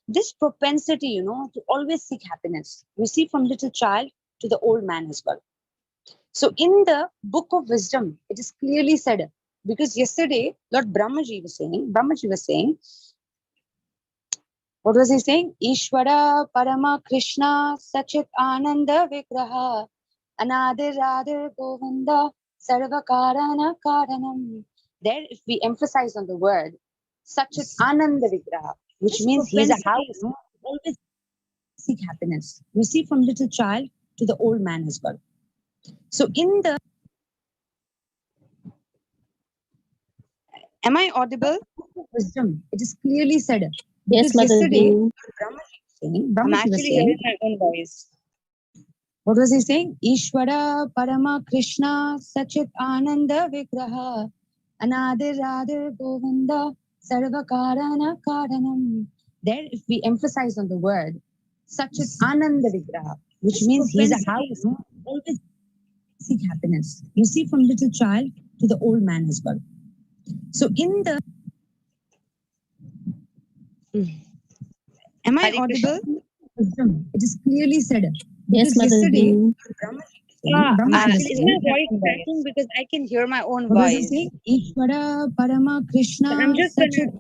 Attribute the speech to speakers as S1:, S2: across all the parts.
S1: this propensity, to always seek happiness, we see from little child to the old man as well. So in the book of wisdom, it is clearly said, because yesterday Lord Brahmaji was saying, what was he saying? Ishvara Parama Krishna Sachit Ananda Vigraha Anadir Radir Govinda Sarvakarana Karanam. There, if we emphasize on the word Sachit Ananda Vigraha, which means he is a house, always seek happiness. We see from little child to the old man as well. So in the Am I audible? Wisdom. It is clearly said.
S2: Yes,
S1: Because yesterday,
S2: Mataji.
S1: I'm actually hearing my own voice. What was he saying? Ishvara Parama Krishna Sachit Ananda Vigraha Anadir Radir Govinda Sarvakarana Karanam. There, if we emphasize on the word Sachit Ananda Vigraha, which means he is a house, always seek happiness. You see from little child to the old man as well. So in the Am I audible? Wisdom. It is clearly said.
S2: Yes,
S1: Because yesterday,
S2: Mataji.
S1: is my voice cracking because I can hear my own voice? Ishvara Parama Krishna. I'm just gonna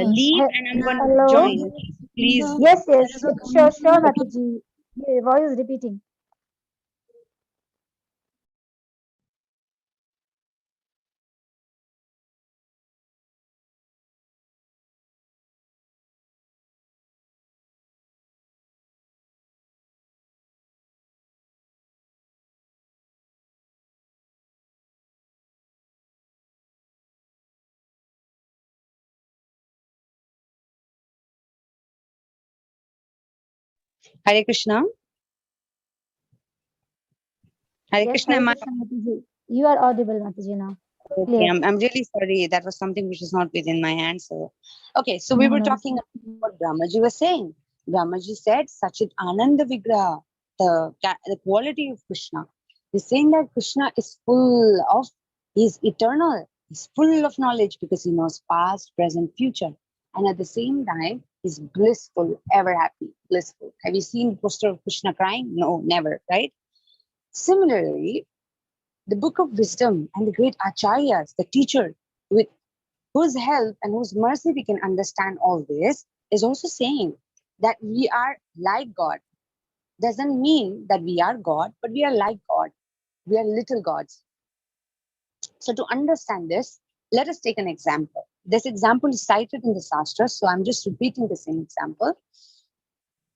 S1: leave and I'm gonna
S3: Hello?
S1: join. Please.
S3: Yes, sure, Mataji. Your voice is repeating.
S1: Hare Krishna. Hare
S3: Yes,
S1: Krishna.
S3: Hare
S1: Am I?
S3: Krishna, Mataji. You are audible, Mataji, now.
S1: Okay,
S3: Clear.
S1: I'm really sorry. That was something which is not within my hands. So, okay, so we
S3: No,
S1: were
S3: no.
S1: talking about what Brahmaji was saying. Brahmaji said, Sachit Ananda Vigraha, the quality of Krishna. He's saying that Krishna is he's eternal, he's full of knowledge because he knows past, present, future. And at the same time, he's blissful, ever happy, blissful. Have you seen the poster of Krishna crying? No, never, right? Similarly, the book of wisdom and the great acharyas, the teacher, with whose help and whose mercy we can understand all this, is also saying that we are like God. Doesn't mean that we are God, but we are like God. We are little gods. So to understand this, let us take an example. This example is cited in the Shastras, so I'm just repeating the same example.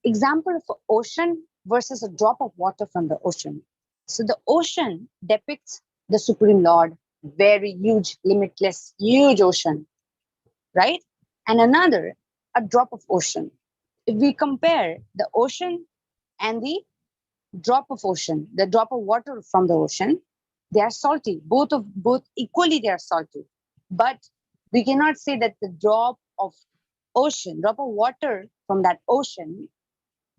S1: Example of an ocean versus a drop of water from the ocean. So the ocean depicts the Supreme Lord, very huge, limitless, huge ocean, right? And another, a drop of ocean. If we compare the ocean and the drop of ocean, the drop of water from the ocean, they are salty. Both equally they are salty. But we cannot say that the drop of water from that ocean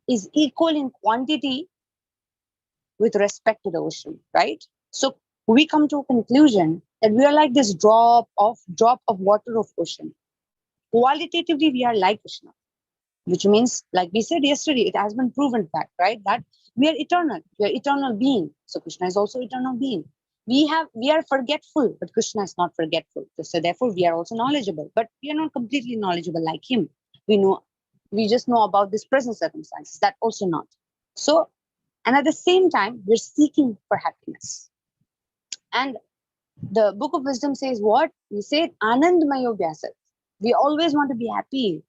S1: is equal in quantity with respect to the ocean, right? So we come to a conclusion that we are like this drop of water of ocean. Qualitatively, we are like Krishna, which means, like we said yesterday, it has been proven fact, right? That we are eternal. We are eternal being. So Krishna is also eternal being. We are forgetful, but Krishna is not forgetful. So therefore, we are also knowledgeable, but we are not completely knowledgeable like him. We just know about this present circumstances. That also not. So, and at the same time, we're seeking for happiness. And the book of wisdom says what? We say Anandmayo Vyasa. We always want to be happy.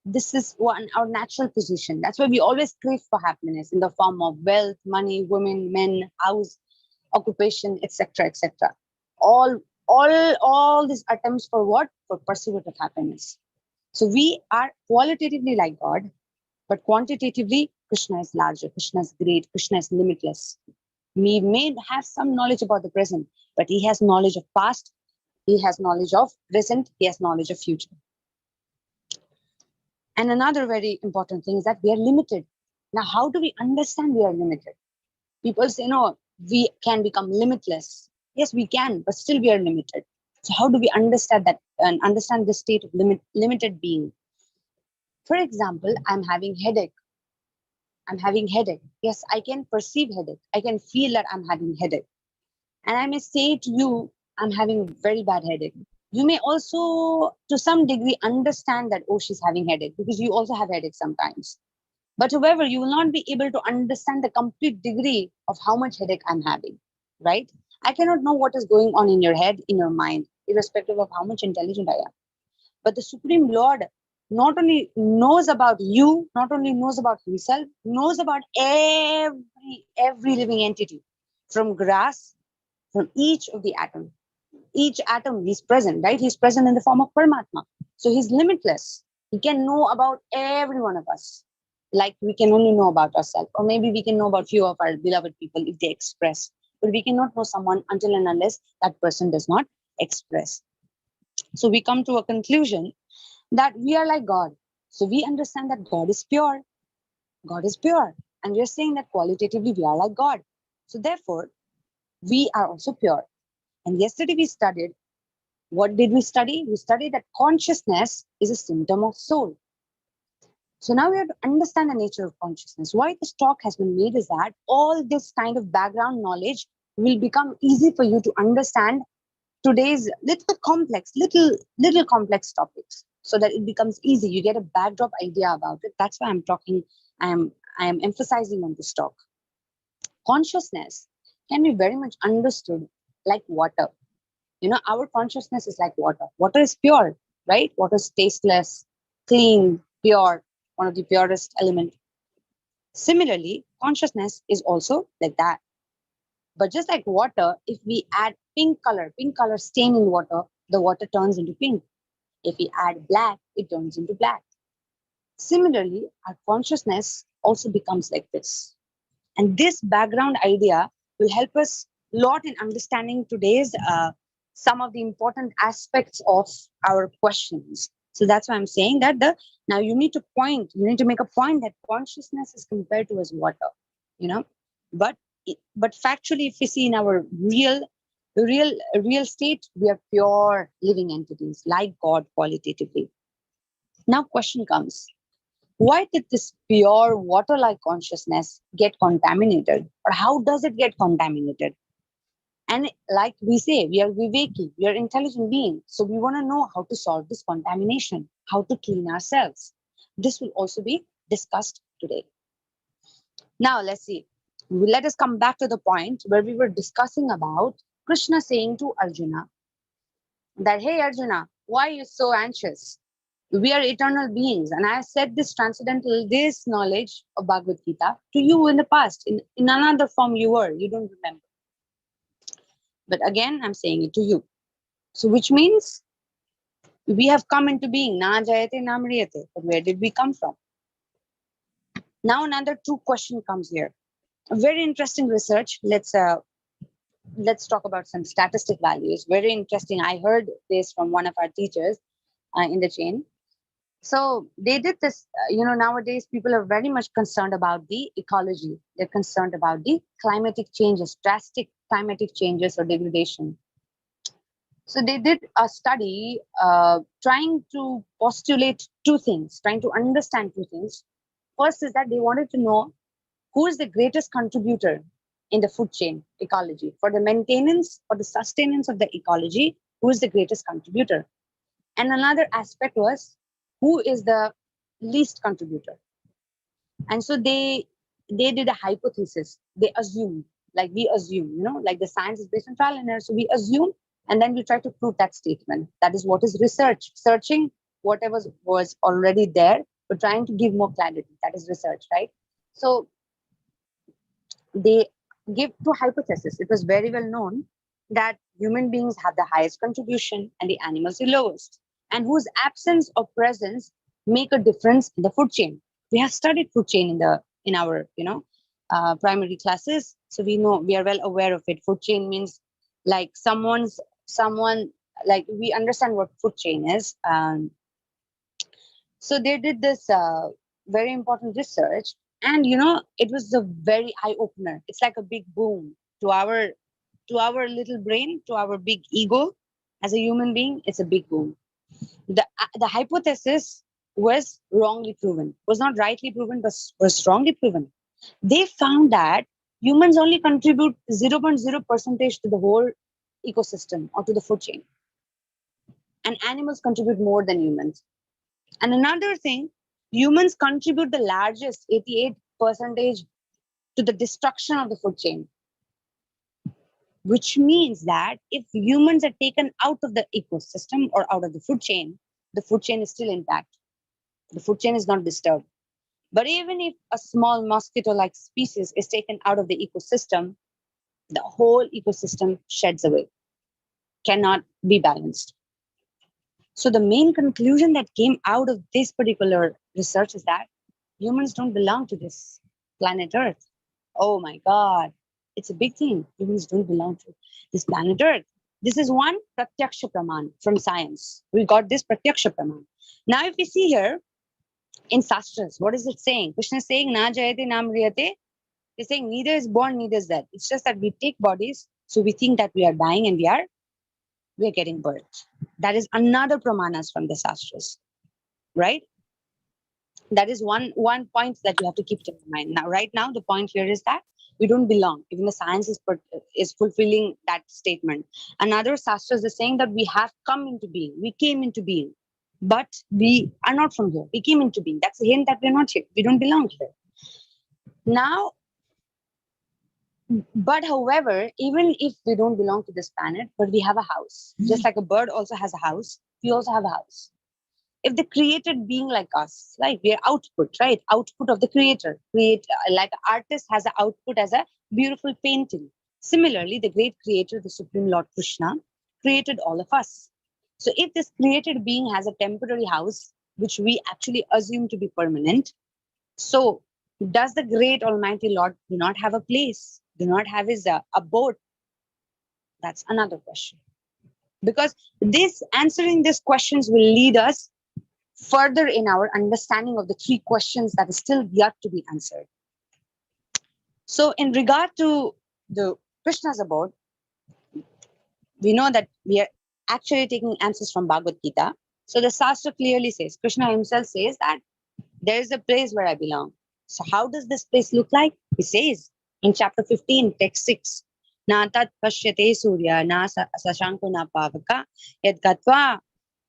S1: This is our natural position. That's why we always crave for happiness in the form of wealth, money, women, men, house, occupation, etc., etc. All these attempts for what? For pursuit of happiness. So we are qualitatively like God, but quantitatively, Krishna is larger, Krishna is great, Krishna is limitless. We may have some knowledge about the present, but he has knowledge of past, he has knowledge of present, he has knowledge of future. And another very important thing is that we are limited. Now, how do we understand we are limited? People say, no, we can become limitless. Yes, we can, but still we are limited. So how do we understand that and understand the state of limited being? For example, I'm having headache. I'm having headache. Yes, I can perceive headache. I can feel that I'm having headache. And I may say to you, I'm having a very bad headache. You may also, to some degree, understand that, oh, she's having headache because you also have headache sometimes. But however, you will not be able to understand the complete degree of how much headache I'm having, right? I cannot know what is going on in your head, in your mind, irrespective of how much intelligent I am. But the Supreme Lord not only knows about you, not only knows about himself, knows about every living entity, from grass, from each of the atom. Each atom he's present, right? He's present in the form of Paramatma. So he's limitless. He can know about every one of us. Like we can only know about ourselves, or maybe we can know about few of our beloved people if they express. But we cannot know someone until and unless that person does not express. So we come to a conclusion that we are like God. So we understand that God is pure. God is pure. And we are saying that qualitatively we are like God. So therefore, we are also pure. And yesterday we studied, what did we study? We studied that consciousness is a symptom of soul. So now we have to understand the nature of consciousness. Why this talk has been made is that all this kind of background knowledge will become easy for you to understand today's little complex topics, so that it becomes easy. You get a backdrop idea about it. That's why I am emphasizing on this talk. Consciousness can be very much understood like water. Our consciousness is like water. Water is pure, right? Water is tasteless, clean, pure, one of the purest element. Similarly, consciousness is also like that. But just like water, if we add pink color stain in water, the water turns into pink. If we add black, it turns into black. Similarly, our consciousness also becomes like this. And this background idea will help us a lot in understanding today's some of the important aspects of our questions. So that's why I'm saying that now you need to make a point that consciousness is compared to as water, you know. But but factually, if we see in our real state, we are pure living entities like God qualitatively. Now question comes, why did this pure water-like consciousness get contaminated? Or how does it get contaminated? And like we say, we are viveki, we are intelligent beings. So we want to know how to solve this contamination, how to clean ourselves. This will also be discussed today. Now let's see. Let us come back to the point where we were discussing about Krishna saying to Arjuna that, hey Arjuna, why are you so anxious? We are eternal beings. And I have said this knowledge of Bhagavad Gita to you in the past. In another form you don't remember. But again, I'm saying it to you. So which means we have come into being. Na jayate na mriyate. But where did we come from? Now another two question comes here. A very interesting research. Let's talk about some statistic values. Very interesting. I heard this from one of our teachers in the chain. So they did this, nowadays people are very much concerned about the ecology. They're concerned about the climatic changes, drastic climatic changes or degradation. So they did a study trying to postulate two things, trying to understand two things. First is that they wanted to know who is the greatest contributor in the food chain ecology for the maintenance or the sustenance of the ecology, who is the greatest contributor. And another aspect was who is the least contributor. And so they did a hypothesis. They assumed, like we assume, like the science is based on trial and error. So we assume, and then we try to prove that statement. That is what is research, searching whatever was already there, but trying to give more clarity. That is research, right? So they give two hypotheses. It was very well known that human beings have the highest contribution and the animals the lowest, and whose absence or presence make a difference in the food chain. We have studied food chain in our primary classes, so we are well aware of it. Food chain means like someone like we understand what food chain is. So they did this very important research, and it was a very eye opener. It's like a big boom to our little brain, to our big ego as a human being. It's a big boom. The hypothesis was wrongly proven, was not rightly proven, but was wrongly proven. They found that humans only contribute 0.0 percentage to the whole ecosystem or to the food chain, and animals contribute more than humans. And another thing, humans contribute the largest 88 percentage to the destruction of the food chain, which means that if humans are taken out of the ecosystem or out of the food chain is still intact. The food chain is not disturbed. But even if a small mosquito-like species is taken out of the ecosystem, the whole ecosystem sheds away, cannot be balanced. So the main conclusion that came out of this particular research is that humans don't belong to this planet Earth. Oh my God, it's a big thing. Humans don't belong to this planet Earth. This is one pratyaksha praman from science. We got this pratyaksha praman. Now, if we see here in Sastras, what is it saying? Krishna is saying, Na jayate na mriyate. He's saying neither is born, neither is dead. It's just that we take bodies, so we think that we are dying and we are getting birth. That is another pramanas from the Sastras, right? That is one point that you have to keep in mind. Now, right now, the point here is that we don't belong. Even the science is fulfilling that statement. Another Sastras is saying that we have come into being. We came into being, but we are not from here. We came into being. That's a hint that we're not here. We don't belong here. Now, but however, even if we don't belong to this planet, but we have a house, just like a bird also has a house, we also have a house. If the created being like us, like we are output, right? Output of the creator. Like an artist has an output as a beautiful painting. Similarly, the great creator, the Supreme Lord Krishna, created all of us. So if this created being has a temporary house, which we actually assume to be permanent, so does the great Almighty Lord do not have a place, do not have his abode? That's another question. Because this answering these questions will lead us further in our understanding of the three questions that is still yet to be answered. So, in regard to the Krishna's abode, we know that we are actually taking answers from Bhagavad Gita. So, the Shastra clearly says, Krishna himself says that there is a place where I belong. So, how does this place look like? He says in chapter 15, text 6, Na tat pashyate surya, na sashanko na pavaka, yad gatva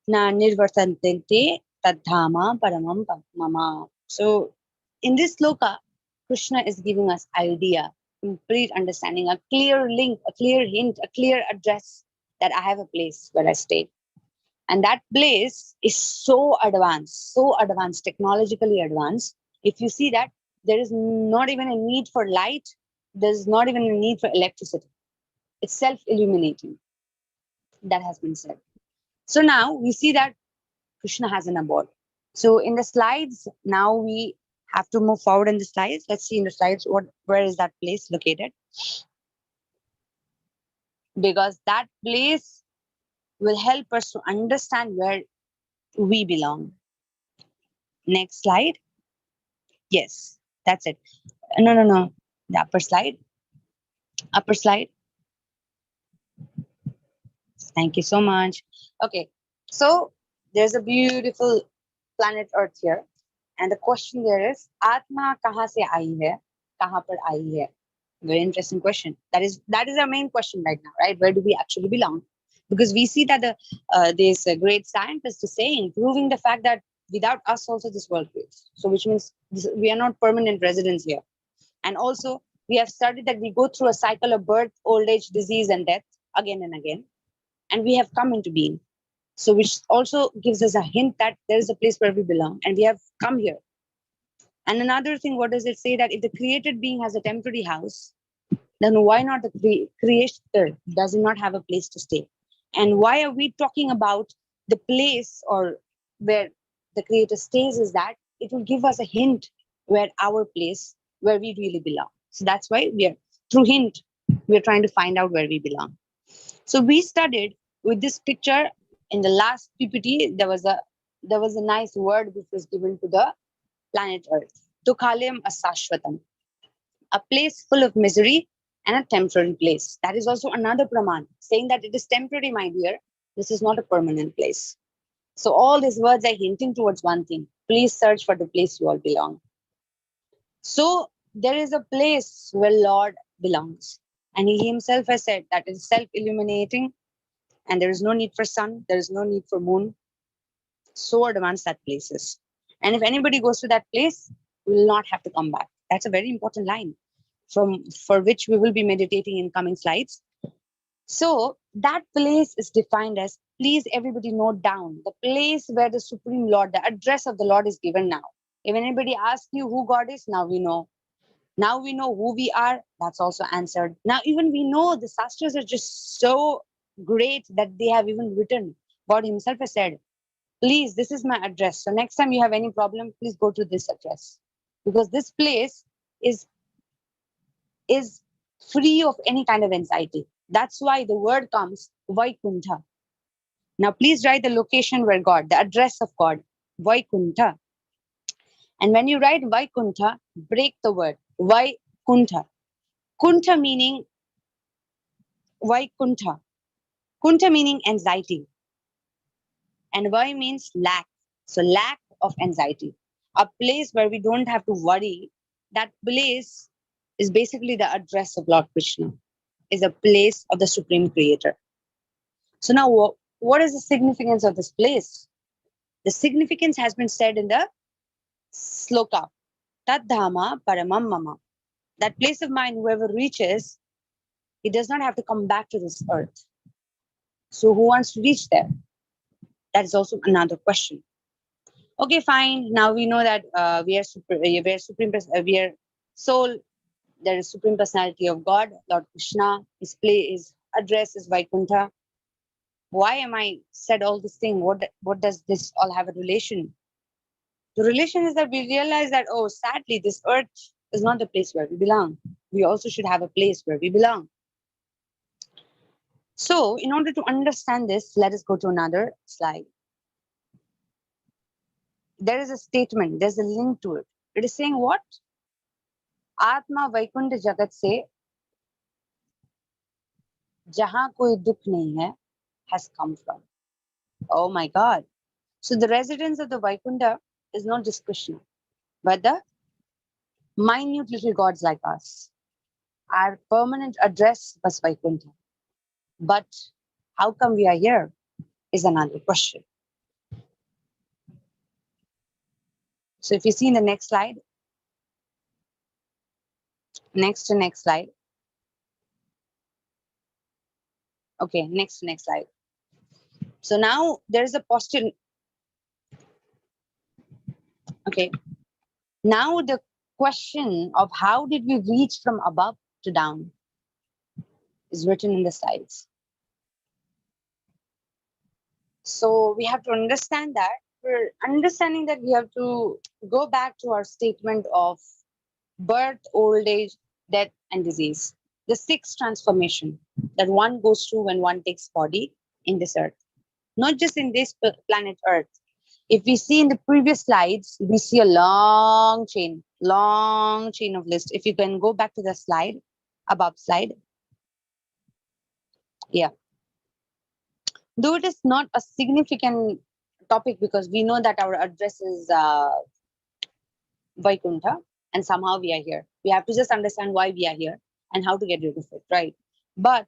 S1: na nirvartante tadhama paramam mama. So, in this sloka, Krishna is giving us idea, complete understanding, a clear link, a clear hint, a clear address that I have a place where I stay. And that place is so advanced, technologically advanced. If you see that, there is not even a need for light, there's not even a need for electricity. It's self illuminating. That has been said. So now we see that Krishna has an abode. So in the slides, now we have to move forward in the slides. Let's see in the slides where is that place located. Because that place will help us to understand where we belong. Next slide. Yes, that's it. No. The upper slide. Upper slide. Thank you so much. Okay, so there's a beautiful planet Earth here. And the question there is, Atma kahan se aayi hai? Kahan par aayi hai? Very interesting question. That is our main question right now, right? Where do we actually belong? Because we see that this great scientist is saying, proving the fact that without us also this world creates. So which means we are not permanent residents here. And also we have studied that we go through a cycle of birth, old age, disease, and death again and again. And we have come into being. So which also gives us a hint that there is a place where we belong and we have come here. And another thing, what does it say? That if the created being has a temporary house, then why not the creator does not have a place to stay? And why are we talking about the place or where the creator stays? Is that it will give us a hint where our place, where we really belong. So that's why we are, through hint, we're trying to find out where we belong. So we studied with this picture in the last PPT. There was a nice word which was given to the planet Earth. Tukhalyam asashvatam, a place full of misery and a temporary place. That is also another praman, saying that it is temporary, my dear. This is not a permanent place. So all these words are hinting towards one thing, please search for the place you all belong. So there is a place where Lord belongs. And he himself has said that it is self-illuminating and there is no need for sun, there is no need for moon. So advanced that place is. And if anybody goes to that place, will not have to come back. That's a very important line for which we will be meditating in coming slides. So that place is defined as, please everybody note down, the place where the Supreme Lord, the address of the Lord is given now. If anybody asks you who God is, now we know. Now we know who we are, that's also answered. Now even we know the Shastras are just so great that they have even written. God himself has said, please, this is my address. So next time you have any problem, please go to this address. Because this place is free of any kind of anxiety. That's why the word comes Vaikuntha. Now please write the location where God, the address of God, Vaikuntha. And when you write Vaikuntha, break the word Vaikuntha. Kuntha meaning Vaikuntha. Kuntha meaning anxiety. And Vai means lack. So lack of anxiety. A place where we don't have to worry. That place is basically the address of Lord Krishna, is a place of the Supreme Creator. So now what is the significance of this place? The significance has been said in the sloka. Tad dhama paramam mama. That place of mine, whoever reaches, he does not have to come back to this earth. So who wants to reach there? That is also another question. Okay, fine. Now we know that we are soul. There is Supreme Personality of God, Lord Krishna. His address is Vaikuntha. Why am I said all this thing? What does this all have a relation? The relation is that we realize that, oh, sadly, this earth is not the place where we belong. We also should have a place where we belong. So, in order to understand this, let us go to another slide. There is a statement, there's a link to it. It is saying what? Atma Vaikuntha Jagat se jahan koi dukh nahi hai has come from. Oh my God. So the residence of the Vaikuntha is not just Krishna, but the minute little gods like us. Our permanent address was Vaikuntha. But how come we are here is another question. So if you see in the next slide, next slide. Okay, next slide. So now there is a posture. Okay. Now the question of how did we reach from above to down is written in the slides. So we have to understand that. For understanding that, we have to go back to our statement of birth, old age, death, and disease. The 6 transformation that one goes through when one takes body in this earth. Not just in this planet Earth. If we see in the previous slides, we see a long chain of list. If you can go back to the slide, above slide. Yeah. Though it is not a significant topic because we know that our address is Vaikuntha and somehow we are here. We have to just understand why we are here and how to get rid of it, right? But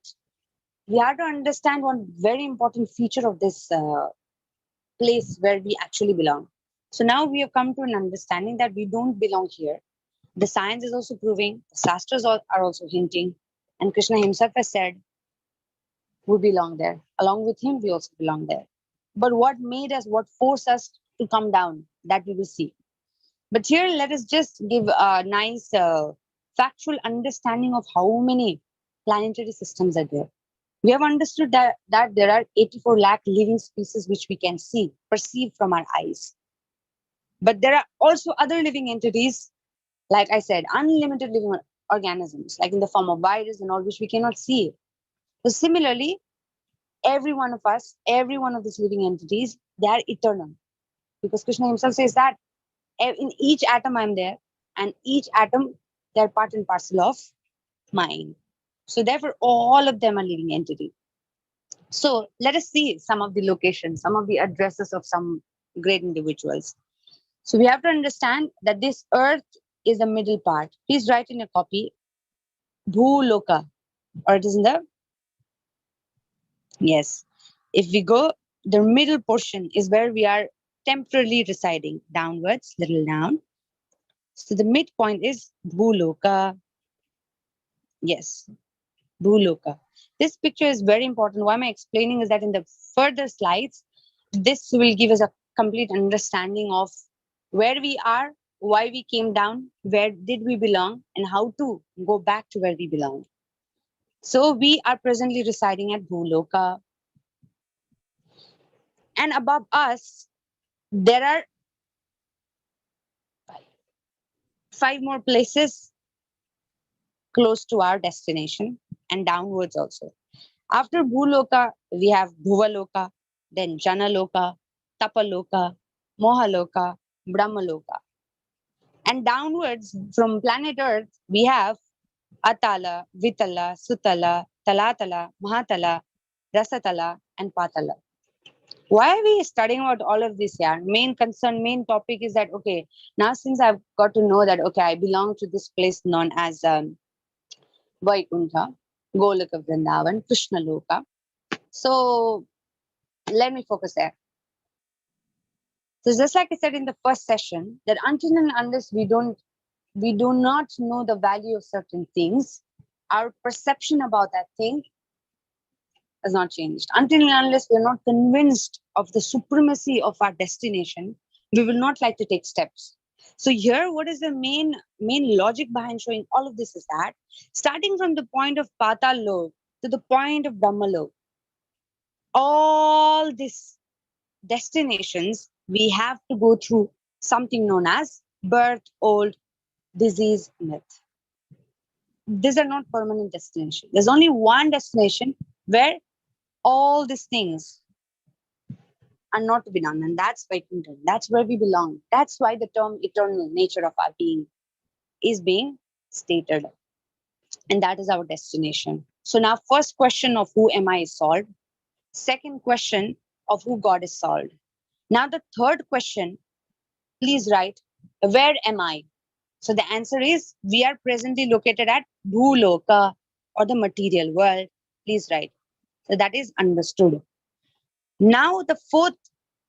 S1: we have to understand one very important feature of this place where we actually belong. So now we have come to an understanding that we don't belong here. The science is also proving, the Shastras are also hinting, and Krishna himself has said, we belong there. Along with him, we also belong there. But what made us, what forced us to come down, that we will see. But here, let us just give a nice factual understanding of how many planetary systems are there. We have understood that there are 84 lakh living species which we can see, perceive from our eyes. But there are also other living entities, like I said, unlimited living organisms, like in the form of virus and all, which we cannot see. So similarly, every one of us, every one of these living entities, they are eternal. Because Krishna himself says that in each atom I'm there, and each atom, they're part and parcel of mine. So therefore, all of them are living entities. So let us see some of the locations, some of the addresses of some great individuals. So we have to understand that this earth is the middle part. Please write in a copy, Bhuloka, or it is in the, yes. If we go, the middle portion is where we are temporarily residing, downwards, little down. So the midpoint is Bhuloka. Yes, Bhuloka. This picture is very important. Why am I explaining is that in the further slides, this will give us a complete understanding of where we are, why we came down, where did we belong, and how to go back to where we belong. So we are presently residing at Bhuloka, and above us, there are five more places close to our destination and downwards also. After Bhuloka, we have Bhuvaloka, then Janaloka, Tapaloka, Mohaloka, Brahmaloka. And downwards from planet Earth, we have Atala, Vitala, Sutala, Talatala, Mahatala, Rasatala, and Patala. Why are we studying about all of this? Yeah, main concern, main topic is that okay, now since I've got to know that okay, I belong to this place known as Vaikuntha, Golaka Vrindavan, Krishna Loka. So let me focus there. So just like I said in the first session, that until and unless we do not know the value of certain things, our perception about that thing has not changed. Until and unless we are not convinced of the supremacy of our destination, we will not like to take steps. So here, what is the main logic behind showing all of this is that starting from the point of Patal Lok to the point of Brahmalok, all these destinations, we have to go through something known as birth, old, disease, myth. These are not permanent destinations. There's only one destination where all these things are not to be done, and that's Vaikuntha. That's where we belong. That's why the term eternal nature of our being is being stated, and that is our destination. So now, first question of who am I is solved. Second question of who God is solved. Now the third question, please write, where am I? So the answer is we are presently located at Bhuloka or the material world. Please write. So that is understood. Now the fourth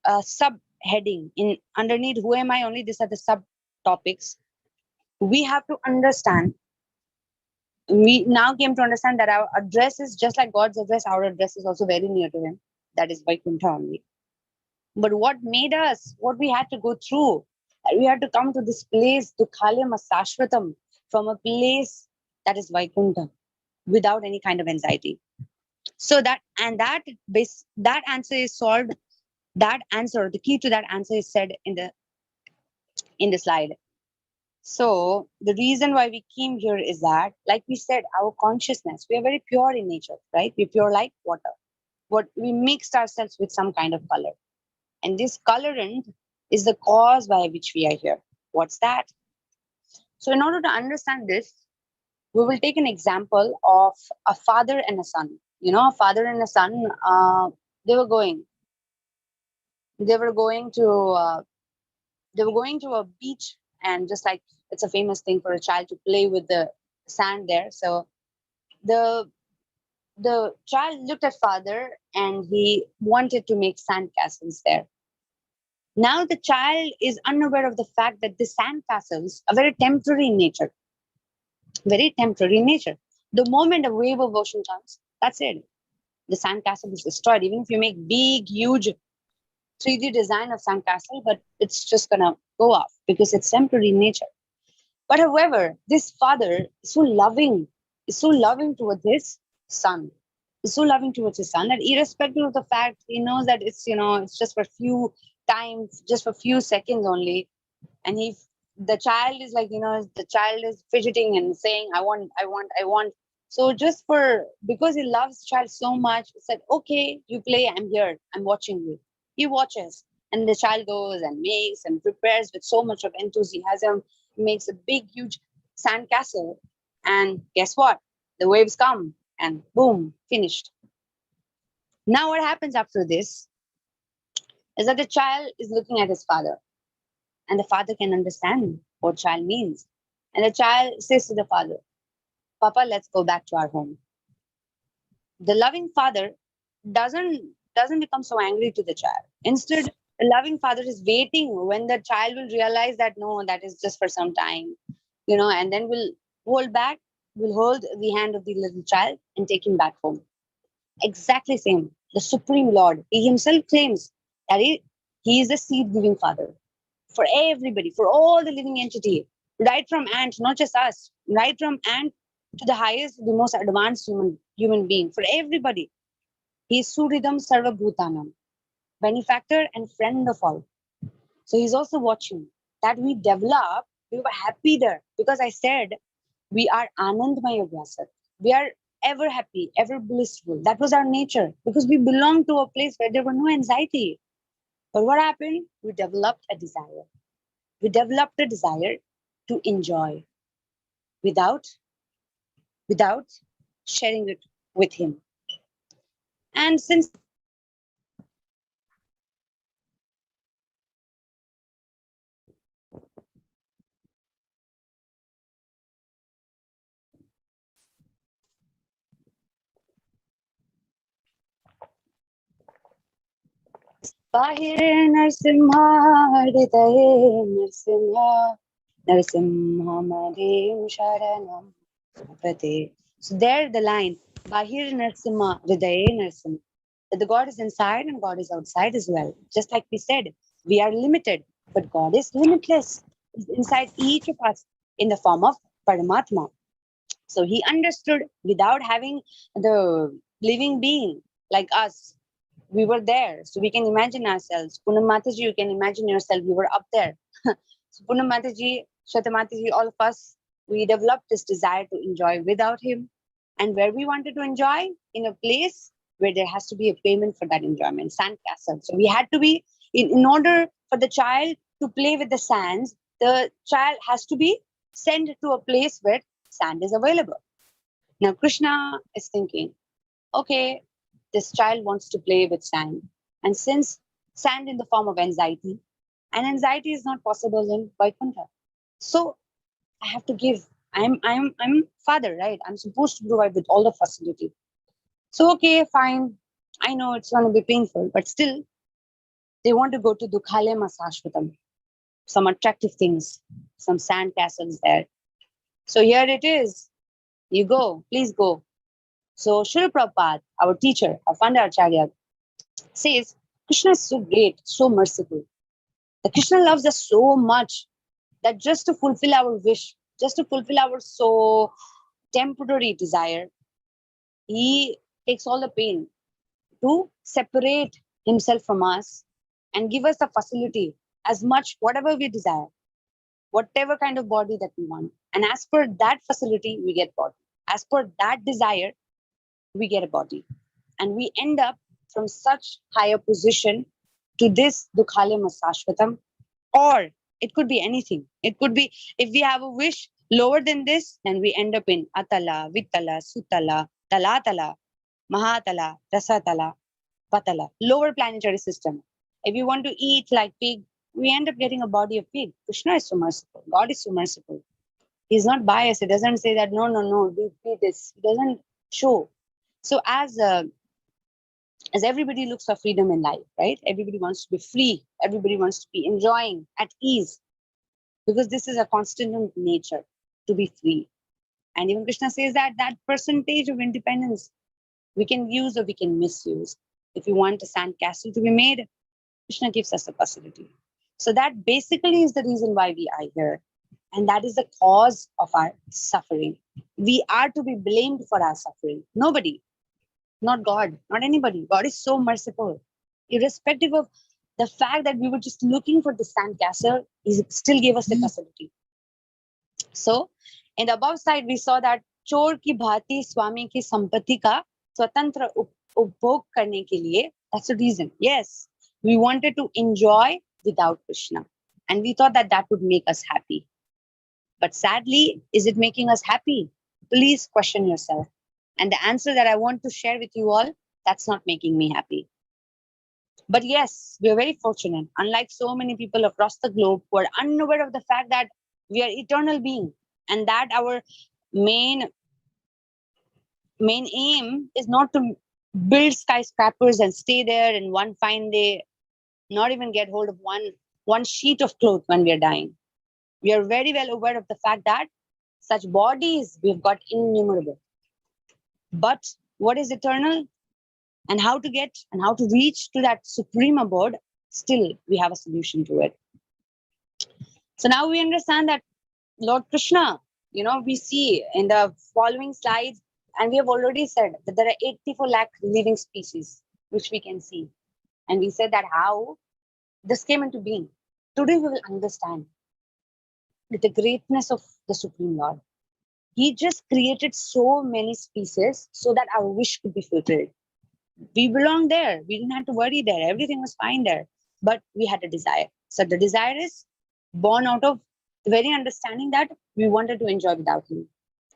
S1: subheading in underneath who am I only, these are the subtopics. We have to understand, we now came to understand that our address is just like God's address, our address is also very near to him. That is Vaikuntha only. But what made us, what we had to go through, we had to come to this place, Dukhalyam Sashvatam, from a place that is Vaikuntha, without any kind of anxiety. So that answer is solved. That answer, the key to that answer is said in the slide. So the reason why we came here is that, like we said, our consciousness, we are very pure in nature, right? We're pure like water. What we mixed ourselves with some kind of color. And this colorant is the cause by which we are here. What's that? So in order to understand this, we will take an example of a father and a son. You know, a father and a son, they were going. They were going to a beach, and just like it's a famous thing for a child to play with the sand there. So the the child looked at father and he wanted to make sand castles there. Now the child is unaware of the fact that the sand castles are very temporary in nature. Very temporary in nature. The moment a wave of ocean comes, that's it. The sand castle is destroyed. Even if you make big, huge 3D design of sand castle, but it's just gonna go off because it's temporary in nature. But however, this father is so loving towards his son, is so loving towards his son that irrespective of the fact he knows that it's it's just for few times, just for few seconds only, and the child is like the child is fidgeting and saying I want. So just for because he loves the child so much, he said, okay, you play, I'm here, I'm watching you. He watches, and the child goes and makes and prepares with so much of enthusiasm, makes a big huge sand castle, and guess what, the waves come and boom, finished. Now what happens after this is that the child is looking at his father. And the father can understand what child means. And the child says to the father, Papa, let's go back to our home. The loving father doesn't become so angry to the child. Instead, the loving father is waiting when the child will realize that no, that is just for some time, and then will hold the hand of the little child and take him back home. Exactly same. The Supreme Lord, He Himself claims that He is the seed giving Father for everybody, for all the living entity, right from ant, not just us, right from ant to the highest, the most advanced human being, for everybody. He is Suridam Sarva Bhutanam, benefactor and friend of all. So He's also watching that we develop, we were happy there because I said we are Anandmaya Vyasa. We are ever happy, ever blissful. That was our nature because we belonged to a place where there were no anxiety. But what happened? We developed a desire. We developed a desire to enjoy without without sharing it with him. And since Bahire Narsimha Hridaye Narsimha Narsimha Madhim Sharanam Prate. So there the line Bahir Narsimha Hridaye Narsimha. That the God is inside and God is outside as well. Just like we said, we are limited, but God is limitless. He's inside each of us in the form of Paramatma. So he understood without having the living being like us. We were there. So we can imagine ourselves. Poonam Mataji, you can imagine yourself. We were up there. So Poonam Mataji, Shweta Mataji, all of us, we developed this desire to enjoy without him. And where we wanted to enjoy, in a place where there has to be a payment for that enjoyment, sandcastle. So we had to be, in order for the child to play with the sands, the child has to be sent to a place where sand is available. Now Krishna is thinking, okay, this child wants to play with sand. And since sand in the form of anxiety, and anxiety is not possible in Vaikuntha. So I have to give. I'm father, right? I'm supposed to provide with all the facility. So okay, fine. I know it's gonna be painful, but still they want to go to Dukhale massage with them. Some attractive things, some sand castles there. So here it is. You go, please go. So Srila Prabhupada, our teacher, our founder Acharya, says Krishna is so great, so merciful. That Krishna loves us so much that just to fulfill our wish, just to fulfill our so temporary desire, he takes all the pain to separate himself from us and give us the facility as much whatever we desire, whatever kind of body that we want. And as per that facility, we get body. As per that desire, we get a body. And we end up from such higher position to this Dukhale Masashvatam, or it could be anything. It could be, if we have a wish lower than this, then we end up in Atala, Vitala, Sutala, Talatala, Mahatala, Rasatala, Patala, lower planetary system. If you want to eat like pig, we end up getting a body of pig. Krishna is so merciful. God is so merciful. He's not biased. He doesn't say that, no, no, no, do this. He doesn't show. So as everybody looks for freedom in life, right? Everybody wants to be free. Everybody wants to be enjoying at ease because this is a constant in nature to be free. And even Krishna says that that percentage of independence we can use or we can misuse. If we want a sand castle to be made, Krishna gives us the facility. So that basically is the reason why we are here. And that is the cause of our suffering. We are to be blamed for our suffering. Nobody, not God, not anybody. God is so merciful. Irrespective of the fact that we were just looking for the sandcastle, He still gave us the facility. So, in the above side, we saw that चोर की भांति स्वामी की संपत्ति का स्वतंत्र उपभोग करने के लिए. That's the reason. Yes, we wanted to enjoy without Krishna, and we thought that that would make us happy. But sadly, is it making us happy? Please question yourself. And the answer that I want to share with you all, that's not making me happy. But yes, we are very fortunate, unlike so many people across the globe who are unaware of the fact that we are eternal being, and that our main main aim is not to build skyscrapers and stay there in one fine day, not even get hold of one sheet of cloth when we are dying. We are very well aware of the fact that such bodies we've got innumerable. But what is eternal, and how to get and how to reach to that supreme abode, still we have a solution to it. So now we understand that Lord Krishna, we see in the following slides, and we have already said that there are 84 lakh living species, which we can see. And we said that how this came into being. Today we will understand the greatness of the Supreme Lord. He just created so many species so that our wish could be fulfilled. We belong there. We didn't have to worry there. Everything was fine there. But we had a desire. So the desire is born out of the very understanding that we wanted to enjoy without him.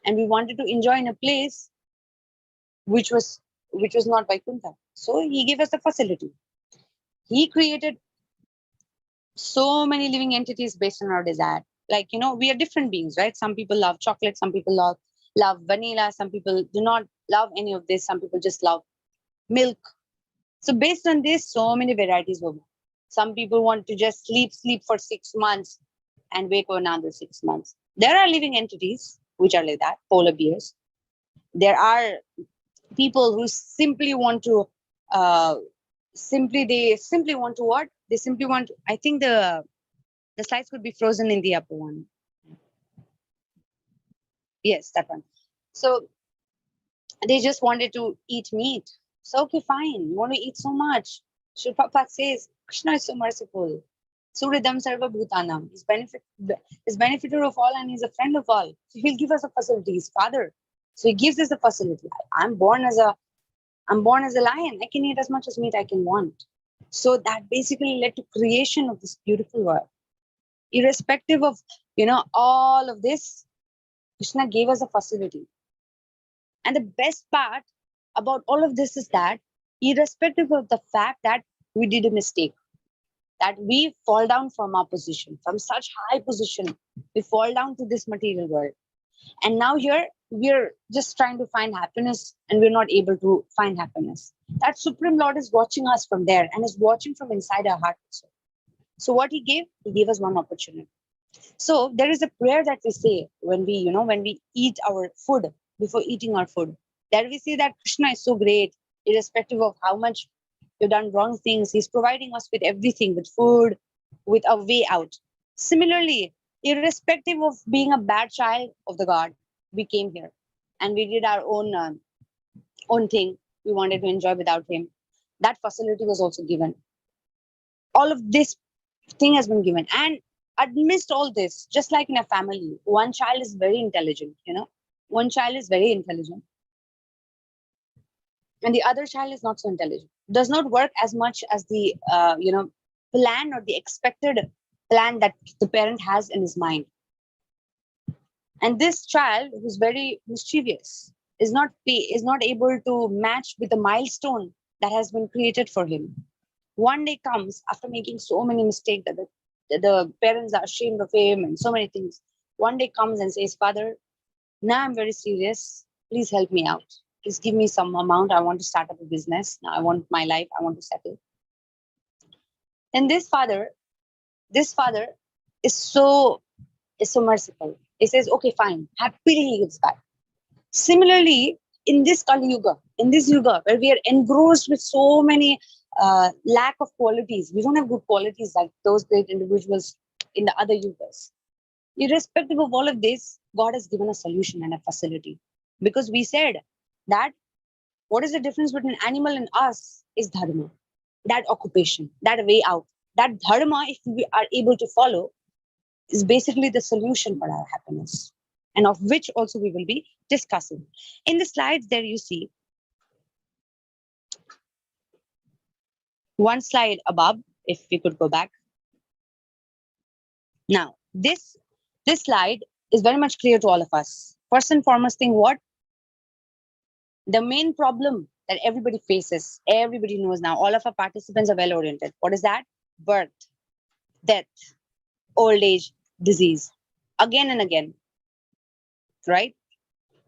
S1: And we wanted to enjoy in a place which was not Vaikuntha. So he gave us the facility. He created so many living entities based on our desire. Like, we are different beings, right? Some people love chocolate, some people love vanilla, some people do not love any of this, some people just love milk. So based on this, so many varieties were born. Some people want to just sleep for 6 months and wake for another 6 months. There are living entities which are like that, polar bears. There are people who simply want to they simply want to what? They simply want, I think the slides could be frozen in the upper one. Yes, that one. So they just wanted to eat meat. So okay, fine. You want to eat so much. Sri Prabhupada says Krishna is so merciful. Suridam Sarva Bhutanam. He's benefiter of all and he's a friend of all. So he'll give us a facility. He's father. So he gives us a facility. I'm born as a lion. I can eat as much as meat I can want. So that basically led to creation of this beautiful world. Irrespective of all of this, Krishna gave us a facility. And the best part about all of this is that, irrespective of the fact that we did a mistake, that we fall down from our position, from such high position, we fall down to this material world. And now here we're just trying to find happiness and we're not able to find happiness. That Supreme Lord is watching us from there and is watching from inside our heart also. So what he gave us one opportunity. So there is a prayer that we say when we eat our food, before eating our food, that we say that Krishna is so great, irrespective of how much we've done wrong things. He's providing us with everything, with food, with a way out. Similarly, irrespective of being a bad child of the God, we came here and we did our own thing. We wanted to enjoy without him. That facility was also given. All of this thing has been given. And amidst all this, just like in a family, one child is very intelligent, one child is very intelligent, and the other child is not so intelligent, does not work as much as the plan or the expected plan that the parent has in his mind. And this child, who's very mischievous, is not able to match with the milestone that has been created for him. One day comes after making so many mistakes that the parents are ashamed of him and so many things. One day comes and says, Father, now I'm very serious. Please help me out. Please give me some amount. I want to start up a business. Now I want my life. I want to settle. And this father is so merciful. He says, okay, fine. Happily he gives back. Similarly, in this Kali Yuga, in this Yuga, where we are engrossed with so many lack of qualities, we don't have good qualities like those great individuals in the other Yugas. Irrespective of all of this, God has given a solution and a facility. Because we said that what is the difference between animal and us is dharma, that occupation, that way out. That dharma, if we are able to follow, is basically the solution for our happiness, and of which also we will be discussing. In the slides there you see one slide above, if we could go back. Now, this slide is very much clear to all of us. First and foremost thing, what? The main problem that everybody faces, everybody knows now. All of our participants are well oriented. What is that? Birth, death, old age, disease. Again and again, right?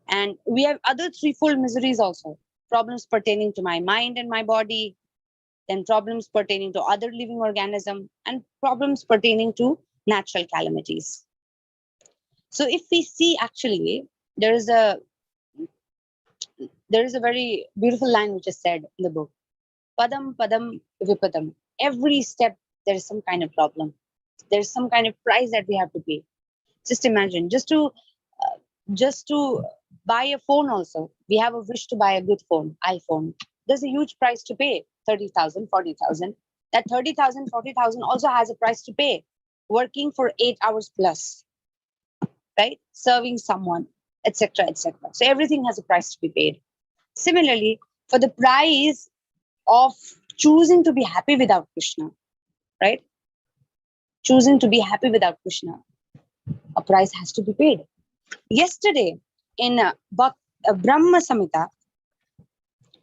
S1: And we have other threefold miseries also. Problems pertaining to my mind and my body, then problems pertaining to other living organism, and problems pertaining to natural calamities. So if we see, actually, there is a very beautiful line which is said in the book. Padam padam vipadam. Every step there is some kind of problem. There's some kind of price that we have to pay. Just imagine, just to buy a phone also. We have a wish to buy a good phone, iPhone. There's a huge price to pay, 30,000, 40,000. That 30,000, 40,000 also has a price to pay. Working for 8 hours plus, right? Serving someone, etc., etc. So everything has a price to be paid. Similarly, for the price of choosing to be happy without Krishna, right? Choosing to be happy without Krishna, a price has to be paid. Yesterday, in Brahma Samhita,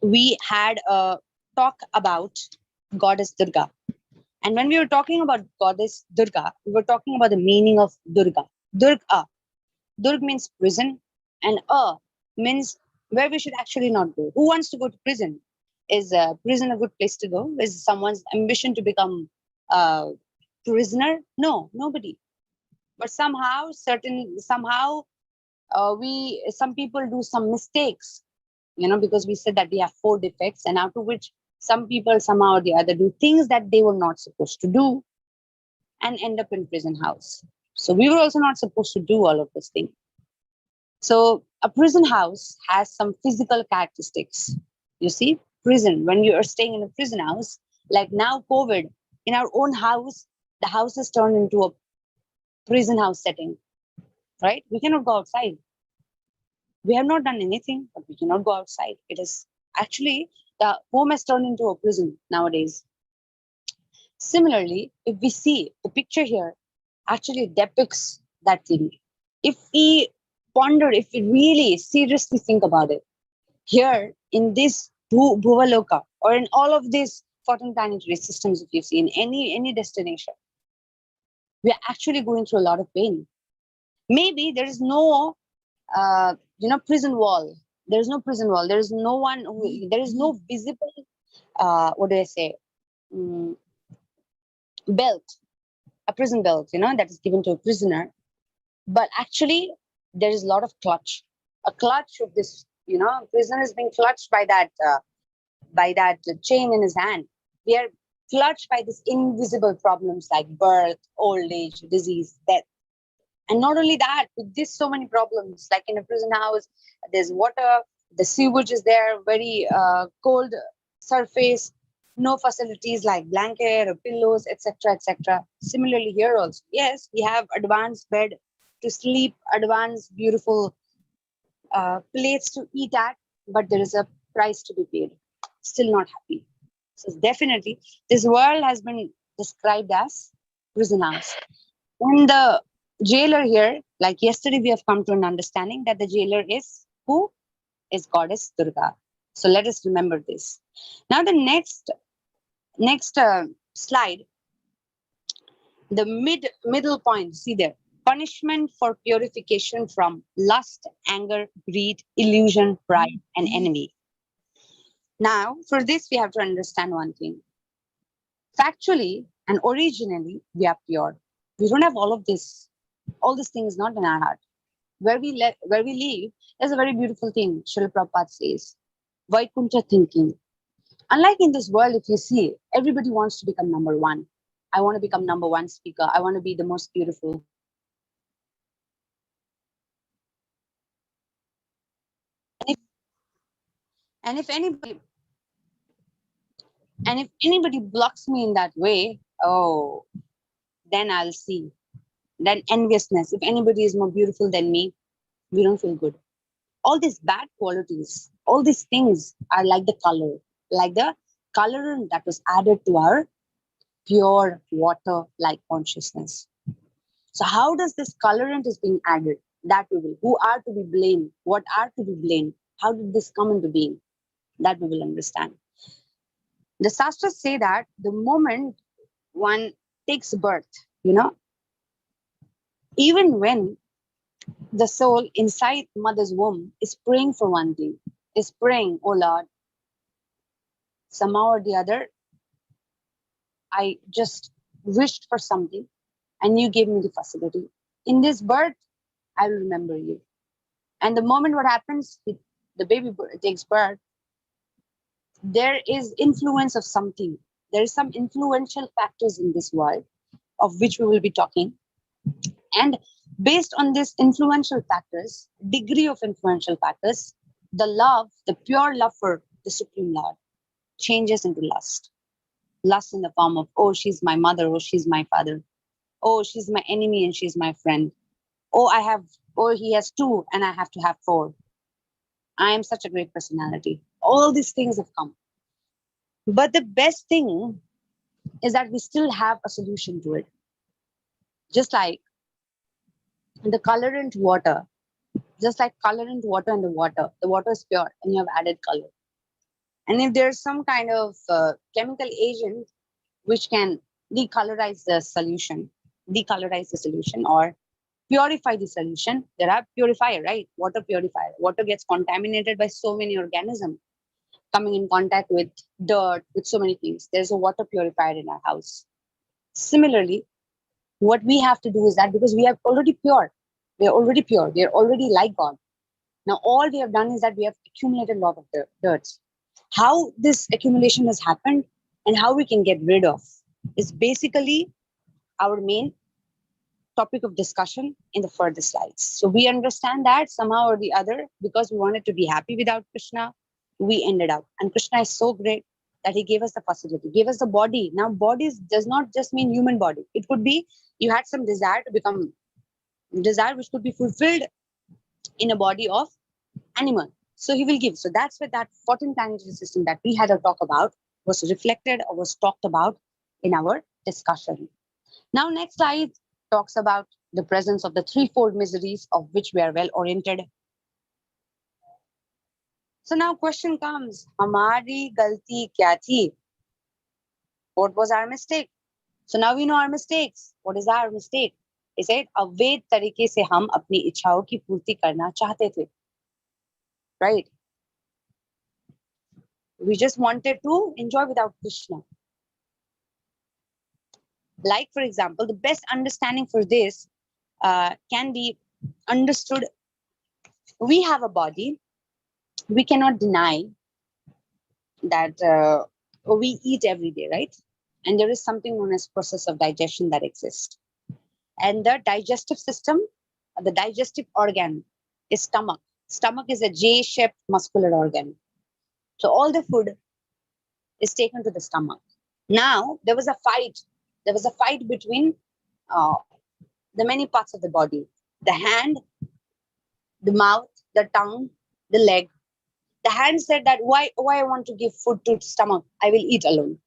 S1: we had a talk about Goddess Durga. And when we were talking about Goddess Durga, we were talking about the meaning of Durga. Durga. Durg means prison, and means where we should actually not go. Who wants to go to prison? Is prison a good place to go? Is someone's ambition to become a prisoner? No, nobody. But somehow some people do some mistakes, because we said that we have 4 defects, and out of which some people somehow or the other do things that they were not supposed to do and end up in prison house. So we were also not supposed to do all of those things. So a prison house has some physical characteristics. You see, prison, when you are staying in a prison house, like now COVID, in our own house, the house is turned into a prison house setting, right? We cannot go outside. We have not done anything, but we cannot go outside. It is actually, the home has turned into a prison nowadays. Similarly, if we see the picture here, actually depicts that thing. If we ponder, if we really seriously think about it, here in this Bhuvaloka, or in all of these 14 planetary systems, if you see in any destination, we are actually going through a lot of pain. Maybe there is no prison wall. There is no prison wall. There is no one. There is no visible. What do I say? Belt, a prison belt. That is given to a prisoner. But actually, there is a lot of clutch. A clutch of this. Prisoner is being clutched by that chain in his hand. We are clutched by these invisible problems like birth, old age, disease, death. And not only that, with this so many problems, like in a prison house, there's water, the sewage is there, very cold surface, no facilities like blanket or pillows, etc., etc. Similarly here also, yes, we have advanced bed to sleep, advanced beautiful plates to eat at, but there is a price to be paid. Still not happy. So definitely, this world has been described as prison house. And the jailer here, like yesterday, we have come to an understanding that the jailer is who? Is Goddess Durga. So let us remember this. Now the next slide, the middle point, see there, punishment for purification from lust, anger, greed, illusion, pride, and envy. Now, for this, we have to understand one thing. Factually and originally, we are pure. We don't have all of this. All these things not in our heart. Where we live, there's a very beautiful thing. Srila Prabhupada says, Vaikuntha thinking. Unlike in this world, if you see, everybody wants to become number one. I want to become number one speaker. I want to be the most beautiful. And if anybody blocks me in that way, oh, then I'll see. Then enviousness. If anybody is more beautiful than me, we don't feel good. All these bad qualities, all these things are like the colorant that was added to our pure water-like consciousness. So how does this colorant is being added? That we will. Who are to be blamed? What are to be blamed? How did this come into being? That we will understand. The Shastras say that the moment one takes birth, even when the soul inside mother's womb is praying for one thing, is praying, oh Lord, somehow or the other, I just wished for something and you gave me the facility. In this birth, I will remember you. And the moment what happens, the baby takes birth, there is influence of something. There is some influential factors in this world of which we will be talking. And based on this influential factors, degree of influential factors, the love, the pure love for the Supreme Lord changes into lust. Lust in the form of, oh, she's my mother, oh, she's my father. Oh, she's my enemy and she's my friend. Oh, he has two and I have to have four. I am such a great personality. All these things have come. But the best thing is that we still have a solution to it. Just like the colorant water, just like colorant water in the water is pure and you have added color. And if there's some kind of chemical agent which can decolorize the solution or purify the solution, there are purifier, right? Water purifier. Water gets contaminated by so many organisms coming in contact with dirt, with so many things. There's a water purifier in our house. Similarly, what we have to do is that because we are already pure, we are already like God. Now, all we have done is that we have accumulated a lot of dirt. How this accumulation has happened and how we can get rid of is basically our main topic of discussion in the further slides. So we understand that somehow or the other, because we wanted to be happy without Krishna, we ended up. And Krishna is so great that he gave us the facility, gave us the body. Now, bodies does not just mean human body. It could be you had some desire to become desire which could be fulfilled in a body of animal. So he will give. So that's where that 14 planetary system that we had a talk about was reflected or was talked about in our discussion. Now, next slide talks about the presence of the threefold miseries of which we are well oriented. So now question comes, Hamari galti kya thi? What was our mistake? So now we know our mistakes. What is our mistake? He said, अवैध तरीके से हम अपनी इच्छाओं की पूर्ति करना चाहते थे. Right? We just wanted to enjoy without Krishna. Like, for example, the best understanding for this can be understood. We have a body. We cannot deny that we eat every day, right? And there is something known as process of digestion that exists. And the digestive system, the digestive organ is stomach. Stomach is a J-shaped muscular organ. So all the food is taken to the stomach. Now, there was a fight. There was a fight between the many parts of the body. The hand, the mouth, the tongue, the leg. The hand said that why I want to give food to the stomach? I will eat alone.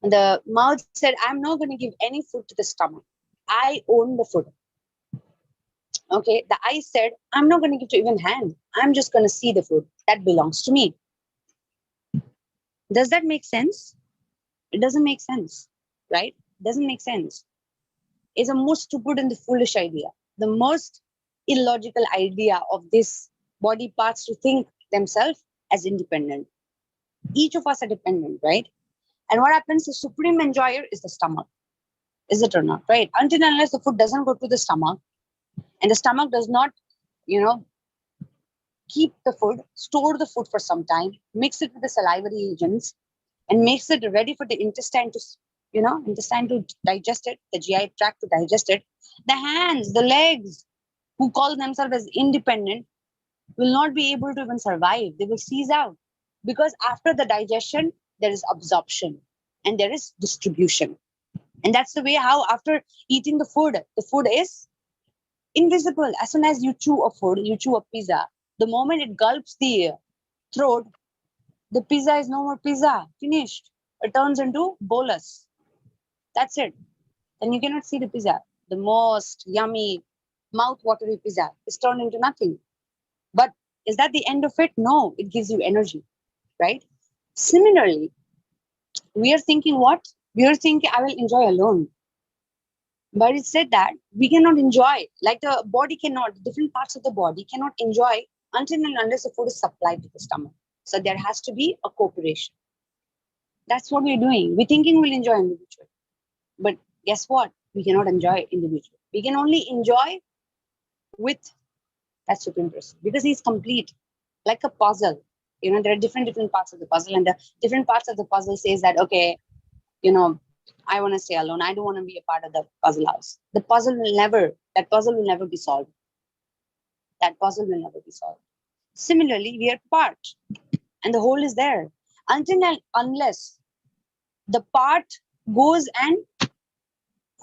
S1: The mouth said, I'm not going to give any food to the stomach. I own the food. Okay, the eye said, I'm not going to give to even hand. I'm just going to see the food. That belongs to me. Does that make sense? It doesn't make sense, right? Doesn't make sense. It's the most stupid and the foolish idea. The most illogical idea of this body parts to think themselves as independent. Each of us are dependent, right? And what happens, the supreme enjoyer is the stomach. Is it or not, right? Until and unless the food doesn't go to the stomach and the stomach does not, keep the food, store the food for some time, mix it with the salivary agents and makes it ready for the intestine to digest it, the GI tract to digest it. The hands, the legs, who call themselves as independent, will not be able to even survive. They will seize out. Because after the digestion, there is absorption and there is distribution. And that's the way how after eating the food is invisible. As soon as you chew a food, you chew a pizza, the moment it gulps the throat, the pizza is no more pizza, finished. It turns into bolus. That's it. And you cannot see the pizza. The most yummy, mouth-watery pizza is turned into nothing. But is that the end of it? No, it gives you energy. right? Similarly, we are thinking what? We are thinking, I will enjoy alone. But it said that we cannot enjoy, like the body cannot, different parts of the body cannot enjoy until and unless the food is supplied to the stomach. So there has to be a cooperation. That's what we're doing. We're thinking we'll enjoy individually. But guess what? We cannot enjoy individually. We can only enjoy with that supreme person because he's complete, like a puzzle. There are different parts of the puzzle, and the different parts of the puzzle says that, okay, you know, I want to stay alone. I don't want to be a part of the puzzle house. That puzzle will never be solved. That puzzle will never be solved. Similarly, we are part and the whole is there. Until and unless the part goes and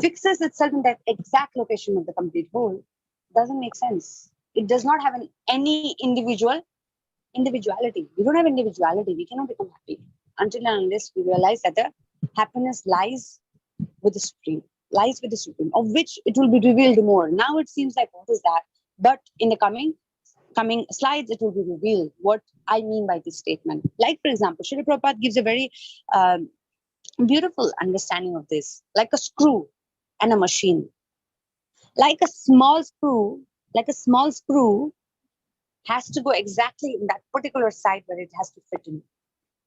S1: fixes itself in that exact location of the complete whole, doesn't make sense. It does not have any individuality. We don't have individuality. We cannot become happy until and unless we realize that the happiness lies with the supreme, of which it will be revealed more. Now it seems like what is that? But in the coming slides, it will be revealed what I mean by this statement. Like, for example, Srila Prabhupada gives a very beautiful understanding of this, like a screw and a machine. Like a small screw has to go exactly in that particular side where it has to fit in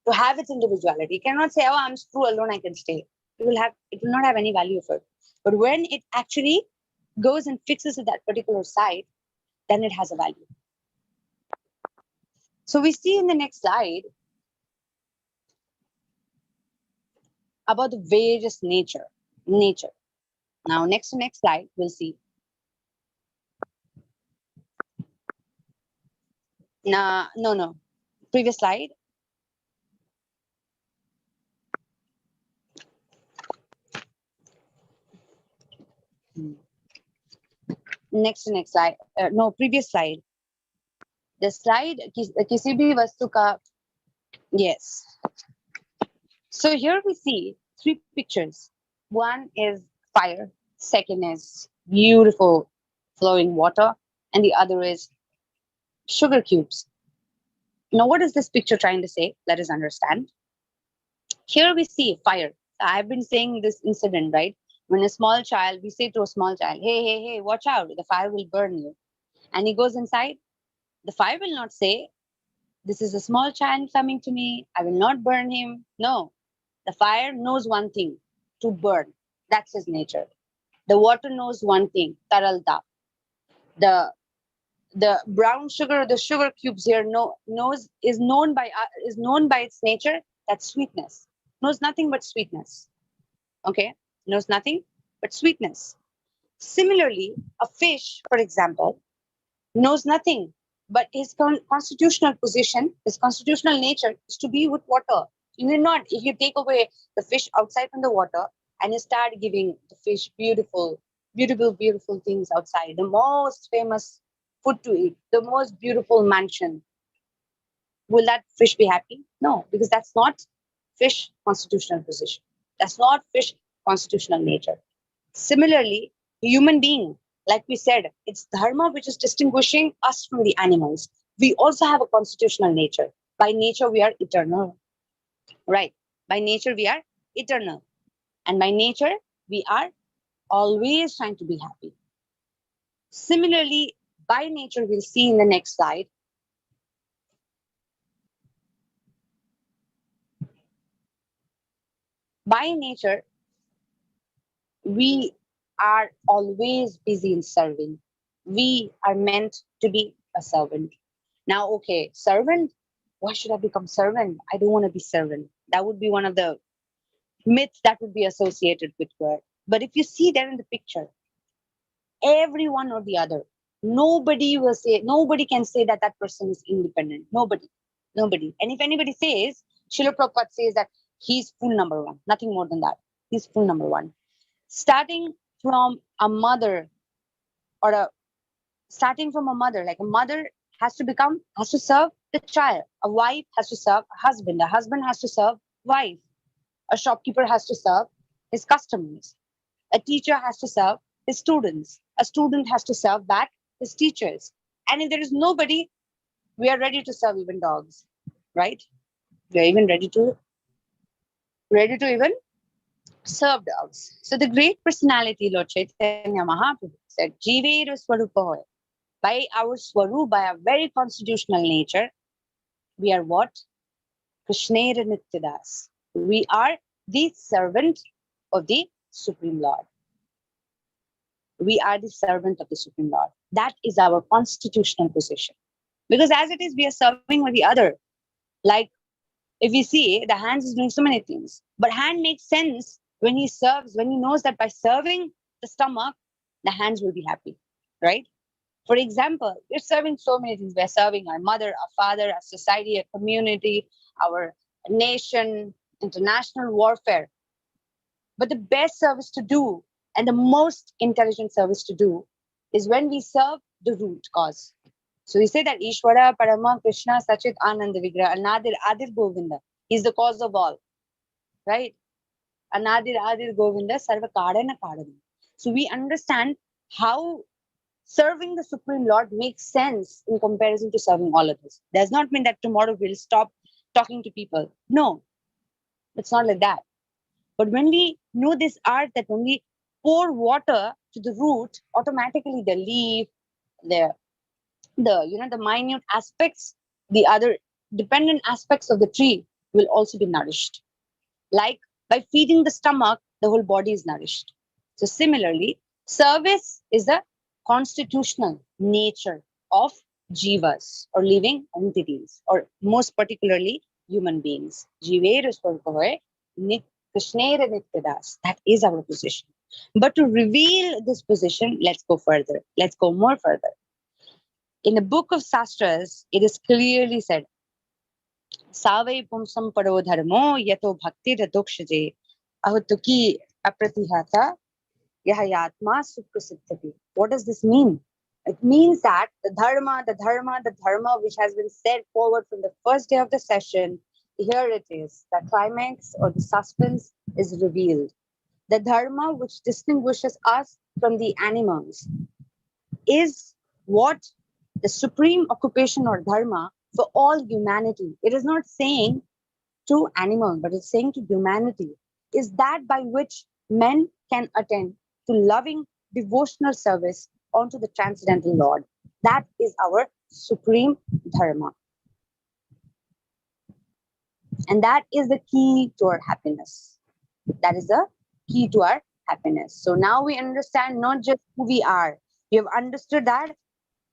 S1: to have its individuality. You cannot say, oh, I'm screw alone, I can stay. It will not have any value of it. But when it actually goes and fixes at that particular side, then it has a value. So we see in the next slide about the various nature. Now, next slide, we'll see. No. Previous slide. Next slide. No, previous slide. The slide, kisi bhi vastu ka. Yes. So here we see three pictures. One is fire. Second is beautiful flowing water. And the other is sugar cubes. Now, what is this picture trying to say? Let us understand. Here we see fire. I've been saying this incident, right? When a small child, we say to a small child, hey, watch out, the fire will burn you. And he goes inside. The fire will not say, this is a small child coming to me, I will not burn him. No, the fire knows one thing, to burn. That's his nature. The water knows one thing, taralta. The brown sugar, the sugar cubes here is known by its nature, that's sweetness. Knows nothing but sweetness. Okay, knows nothing but sweetness. Similarly, a fish, for example, knows nothing but his constitutional position, his constitutional nature is to be with water. You will not, if you take away the fish outside from the water and you start giving the fish beautiful things outside, the most famous food to eat, the most beautiful mansion, will that fish be happy? No, because that's not fish constitutional position. That's not fish constitutional nature. Similarly, human being, like we said, it's dharma which is distinguishing us from the animals. We also have a constitutional nature. By nature, we are eternal. Right? By nature, we are eternal. And by nature, we are always trying to be happy. Similarly, by nature, we'll see in the next slide. By nature, we are always busy in serving. We are meant to be a servant. Now, okay, servant, why should I become servant? I don't want to be servant. That would be one of the myths that would be associated with word. But if you see there in the picture, every one or the other, nobody can say that that person is independent. Nobody. And if anybody says, Srila Prabhupada says that he's full number one, nothing more than that. He's full number one. Starting from a mother, like a mother has to serve the child. A wife has to serve a husband. A husband has to serve wife. A shopkeeper has to serve his customers. A teacher has to serve his students. A student has to serve back his teachers. And if there is nobody, we are ready to serve even dogs, right? We are even ready to even serve the others. So the great personality, Lord Chaitanya Mahaprabhu, said, Jiveru Swarupa. By our Swarup, by our very constitutional nature, we are what? Krishnera Nityadas. We are the servant of the Supreme Lord. We are the servant of the Supreme Lord. That is our constitutional position. Because as it is, we are serving with the other. Like if we see the hands is doing so many things, but hand makes sense when he serves, when he knows that by serving the stomach, the hands will be happy, right? For example, we're serving so many things. We're serving our mother, our father, our society, our community, our nation, international warfare. But the best service to do and the most intelligent service to do is when we serve the root cause. So we say that Ishvara, Parama, Krishna, Sachit, Ananda, Vigraha, Anadir, Adir, Govinda. He's the cause of all, right? Anadir, Adir, Govinda, Sarva Karana Karana. So we understand how serving the Supreme Lord makes sense in comparison to serving all others. Does not mean that tomorrow we'll stop talking to people. No, it's not like that. But when we know this art that when we pour water to the root, automatically the leaf, the the minute aspects, the other dependent aspects of the tree will also be nourished. Like by feeding the stomach, the whole body is nourished. So similarly, service is the constitutional nature of jivas or living entities, or most particularly human beings. Jiver Krishnera Nityadas. That is our position. But to reveal this position, let's go further. Let's go more further. In the book of Sastras, it is clearly said, Savai Pumsam Paro Dharmo Yato Bhakti Radokshaje Ahutuki Apratihata Yahayatma Suprasiddhati. What does this mean? It means that the dharma which has been set forward from the first day of the session, here it is. The climax or the suspense is revealed. The dharma which distinguishes us from the animals is what? The supreme occupation or dharma for all humanity. It is not saying to animals, but it's saying to humanity, is that by which men can attain to loving devotional service onto the transcendental Lord. That is our supreme dharma. And that is the key to our happiness. That is the key to our happiness. So now we understand not just who we are. We have understood that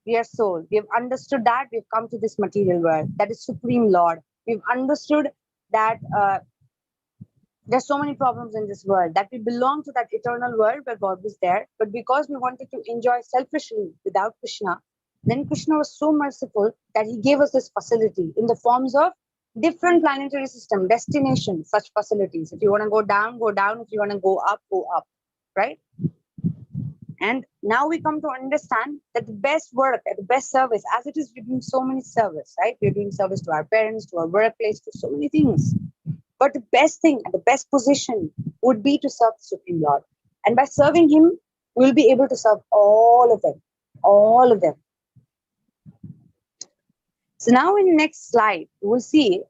S1: we are soul. We have understood that we've come to this material world. That is Supreme Lord. We've understood that there's so many problems in this world, that we belong to that eternal world where God was there. But because we wanted to enjoy selfishly without Krishna, then Krishna was so merciful that he gave us this facility in the forms of different planetary system, destinations, such facilities. If you want to go down, go down. If you want to go up, right? And now we come to understand that the best work and the best service, as it is, we're doing so many service, right? We're doing service to our parents, to our workplace, to so many things. But the best thing and the best position would be to serve the Supreme Lord. And by serving him, we'll be able to serve all of them. All of them. So now in the next slide, you will see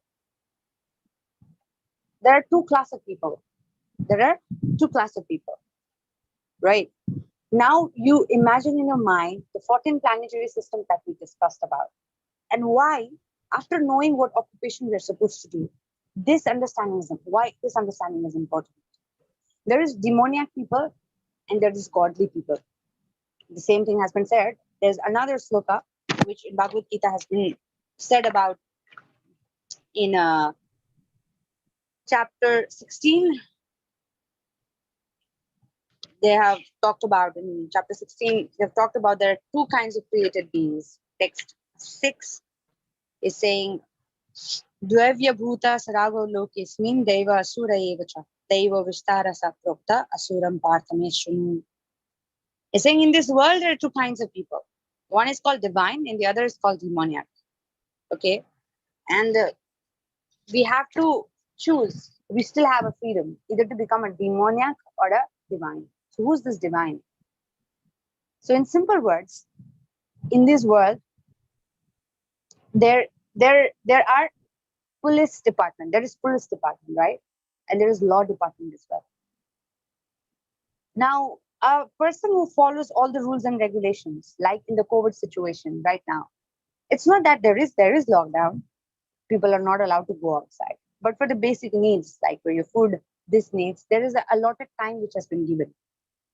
S1: there are two classes of people. There are two classes of people, right? Now you imagine in your mind the 14 planetary systems that we discussed about. And why, after knowing what occupation we're supposed to do, why this understanding is important. There is demoniac people and there is godly people. The same thing has been said. There's another sloka which in Bhagavad Gita has been said about in chapter 16. They have talked about in chapter 16, they've talked about there are two kinds of created beings. Text 6 is saying, Dvavya Bhuta Sarago Lokesmin Deva Asura Evacha Deva Vistara Saprokta Asuram Parthameshunu. It's saying in this world there are two kinds of people. One is called divine and the other is called demoniac. Okay? And we have to choose. We still have a freedom either to become a demoniac or a divine. So who's this divine? So in simple words, in this world, there are police department. There is police department, right? And there is law department as well. Now, a person who follows all the rules and regulations, like in the COVID situation right now, it's not that there is lockdown. People are not allowed to go outside. But for the basic needs, like for your food, this needs, there is a allotted time which has been given.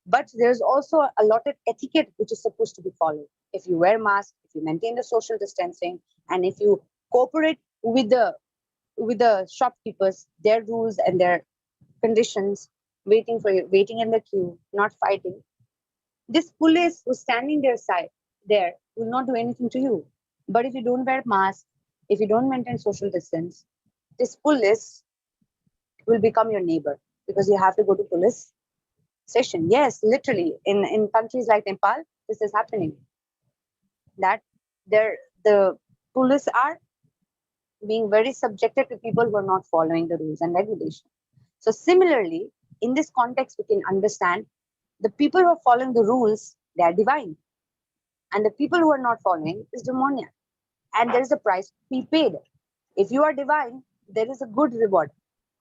S1: But there's also a allotted etiquette which is supposed to be followed. If you wear mask, if you maintain the social distancing, and if you cooperate with the shopkeepers, their rules and their conditions, waiting in the queue, not fighting. This police who's standing there will not do anything to you. But if you don't wear mask, if you don't maintain social distance, this police will become your neighbor because you have to go to police session. Yes, literally. In countries like Nepal, this is happening. That the police are being very subjected to people who are not following the rules and regulations. So similarly, in this context, we can understand the people who are following the rules, they are divine. And the people who are not following is demoniac. And there is a price to be paid. If you are divine, there is a good reward.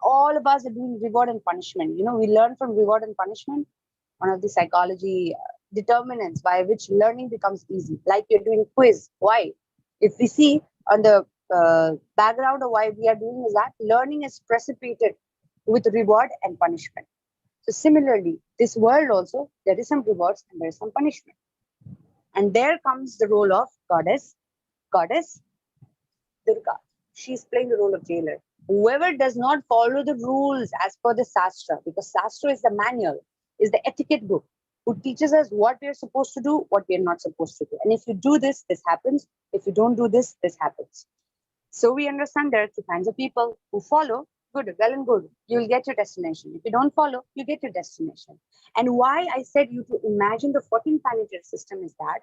S1: All of us are doing reward and punishment. We learn from reward and punishment, one of the psychology determinants by which learning becomes easy. Like you're doing quiz. Why? If we see on the background of why we are doing is that learning is precipitated with reward and punishment. So similarly, this world also, there is some rewards and there is some punishment. And there comes the role of goddess Durga. She's playing the role of jailer. Whoever does not follow the rules as per the Sastra, because Sastra is the manual, is the etiquette book, who teaches us what we are supposed to do, what we are not supposed to do. And if you do this, this happens. If you don't do this, this happens. So we understand there are two kinds of people who follow. Good, well and good. You will get your destination. If you don't follow, you get your destination. And why I said you to imagine the 14 planetary system is that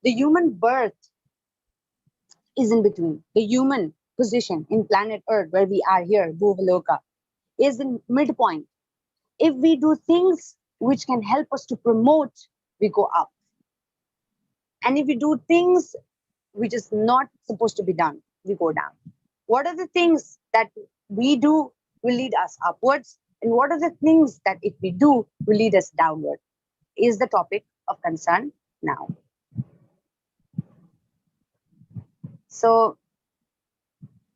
S1: the human birth is in between. The human position in planet Earth, where we are here, Bhuvaloka, is in midpoint. If we do things which can help us to promote, we go up. And if we do things which is not supposed to be done, we go down. What are the things that we do will lead us upwards? And what are the things that if we do will lead us downward? Is the topic of concern now. So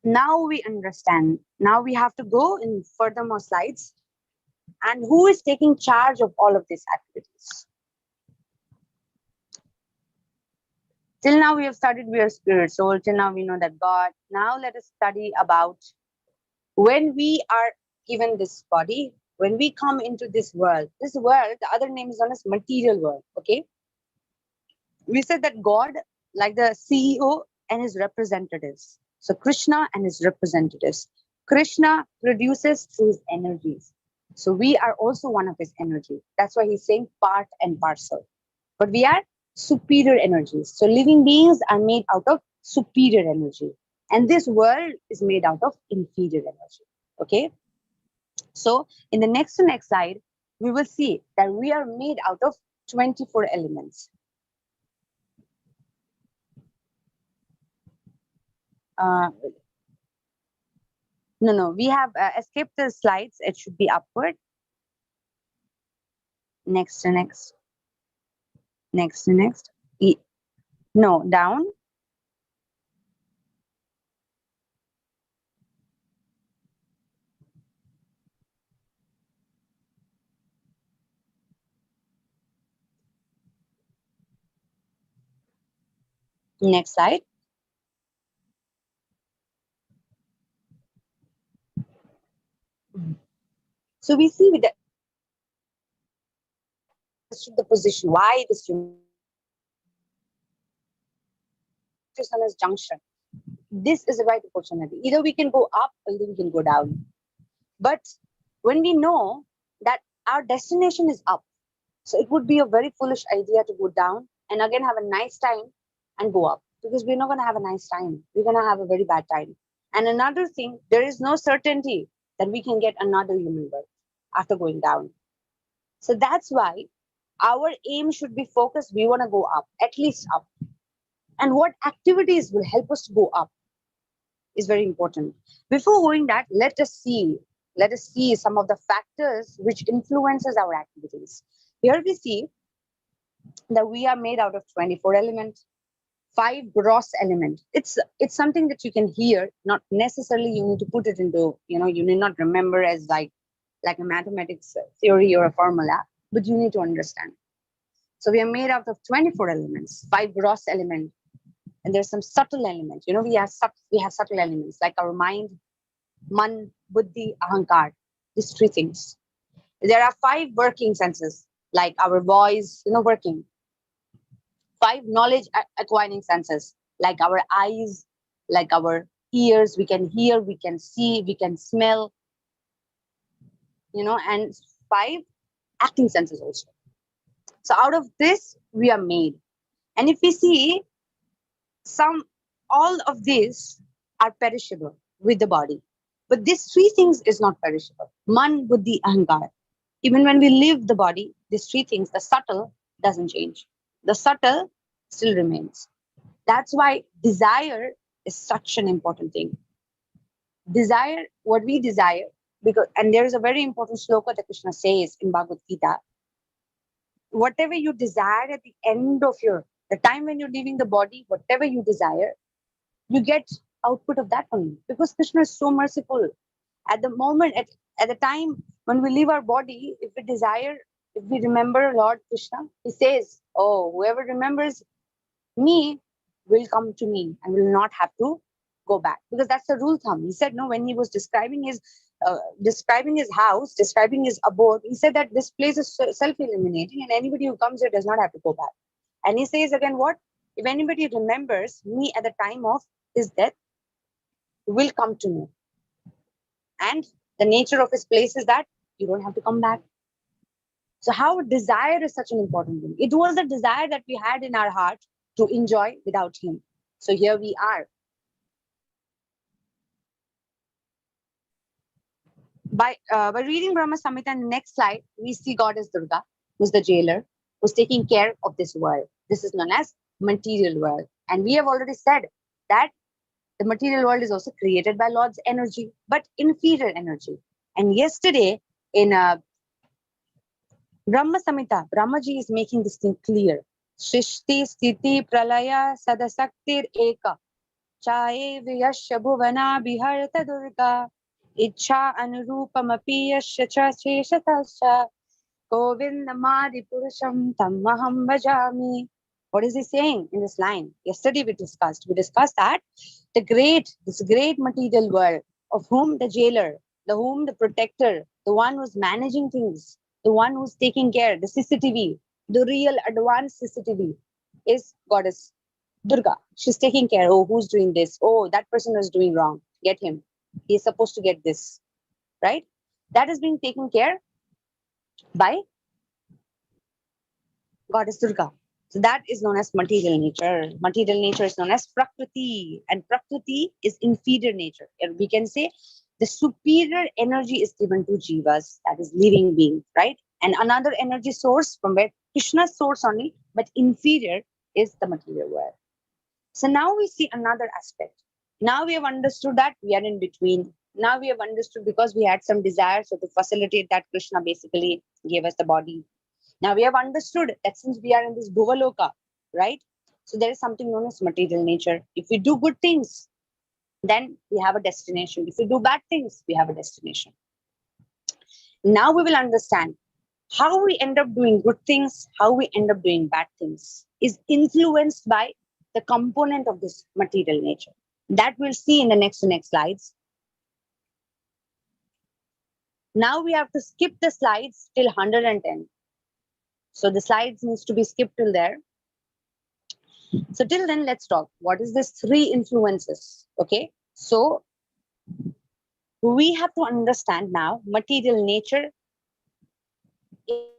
S1: now we understand. Now we have to go in furthermore slides. And who is taking charge of all of these activities? Till now we have studied we are spirit, soul. Till now we know that God. Now let us study about when we are given this body, when we come into this world. This world, the other name is known as material world. Okay. We said that God, like the CEO and his representatives. So Krishna and his representatives. Krishna produces through his energies. So we are also one of his energy. That's why he's saying part and parcel. But we are superior energies. So living beings are made out of superior energy. And this world is made out of inferior energy. Okay. So in the next to next slide, we will see that we are made out of 24 elements. No, we have escaped the slides. It should be upward. Next to next. Next to next. No, down. Next slide. So we see with the position, why this human is known as junction. This is the right opportunity. Either we can go up or either we can go down. But when we know that our destination is up, so it would be a very foolish idea to go down and again have a nice time and go up, because we're not going to have a nice time. We're going to have a very bad time. And another thing, there is no certainty that we can get another human birth after going down. So that's why our aim should be focused. We want to go up, at least up. And what activities will help us to go up? is very important. Before going that, let us see some of the factors which influences our activities. Here we see that we are made out of 24 elements, 5 gross elements. It's something that you can hear, not necessarily you need to put it into, you need not remember as like a mathematics theory or a formula, but you need to understand. So we are made out of 24 elements, 5 gross elements, and there's some subtle elements. We have subtle elements like our mind, man, buddhi, ahankar, these 3 things. There are 5 working senses, like our voice, working. 5 knowledge acquiring senses, like our eyes, like our ears, we can hear, we can see, we can smell, and 5 acting senses also. So out of this, we are made. And if we see all of these are perishable with the body. But these 3 things is not perishable. Man, buddhi, ahankar. Even when we leave the body, these 3 things, the subtle doesn't change. The subtle still remains. That's why desire is such an important thing. Desire, what we desire, and there is a very important sloka that Krishna says in Bhagavad Gita. Whatever you desire at the end of the time when you're leaving the body, whatever you desire, you get output of that only. Because Krishna is so merciful. At the moment, at the time when we leave our body, if we remember Lord Krishna, he says, oh, whoever remembers me will come to me and will not have to go back. Because that's the rule thumb. He said, no, when he was describing his house, describing his abode, he said that this place is self-illuminating and anybody who comes here does not have to go back. And he says again, what? If anybody remembers me at the time of his death, will come to me. And the nature of his place is that you don't have to come back. So how desire is such an important thing. It was the desire that we had in our heart to enjoy without him. So here we are. By reading Brahma Samhita in the next slide, we see Goddess Durga, who's the jailer, who's taking care of this world. This is known as material world. And we have already said that the material world is also created by Lord's energy, but inferior energy. And yesterday in Brahma Samhita, Brahmaji is making this thing clear. Shrishti Sthiti Pralaya Sadasaktir Eka Chaye Vyasya Bhuvana Biharta Durga Ichha Anurupamapi Yasya Cha Cheshatasya Govindamadi Purusham Tammaham Bhajami. What is he saying in this line? Yesterday we discussed that this great material world, of whom the jailer, the protector, the one who's managing things, the one who's taking care, the CCTV, the real advanced CCTV is Goddess Durga. She's taking care. Oh, who's doing this? Oh, that person is doing wrong. Get him. He's supposed to get this. Right? That is being taken care by Goddess Durga. So that is known as material nature. Material nature is known as Prakriti. And Prakriti is inferior nature. And we can say the superior energy is given to Jivas, that is living being, right? And another energy source from where Krishna's source only, but inferior is the material world. So now we see another aspect. Now we have understood that we are in between. Now we have understood because we had some desire. So to facilitate that, Krishna basically gave us the body. Now we have understood that since we are in this Bhuvaloka, right? So there is something known as material nature. If we do good things, then we have a destination. If we do bad things, we have a destination. Now we will understand how we end up doing good things, how we end up doing bad things is influenced by the component of this material nature. That we'll see in the next slides. Now we have to skip the slides till 110. So the slides needs to be skipped till there. So till then, let's talk. What is this 3 influences? Okay. So we have to understand now material nature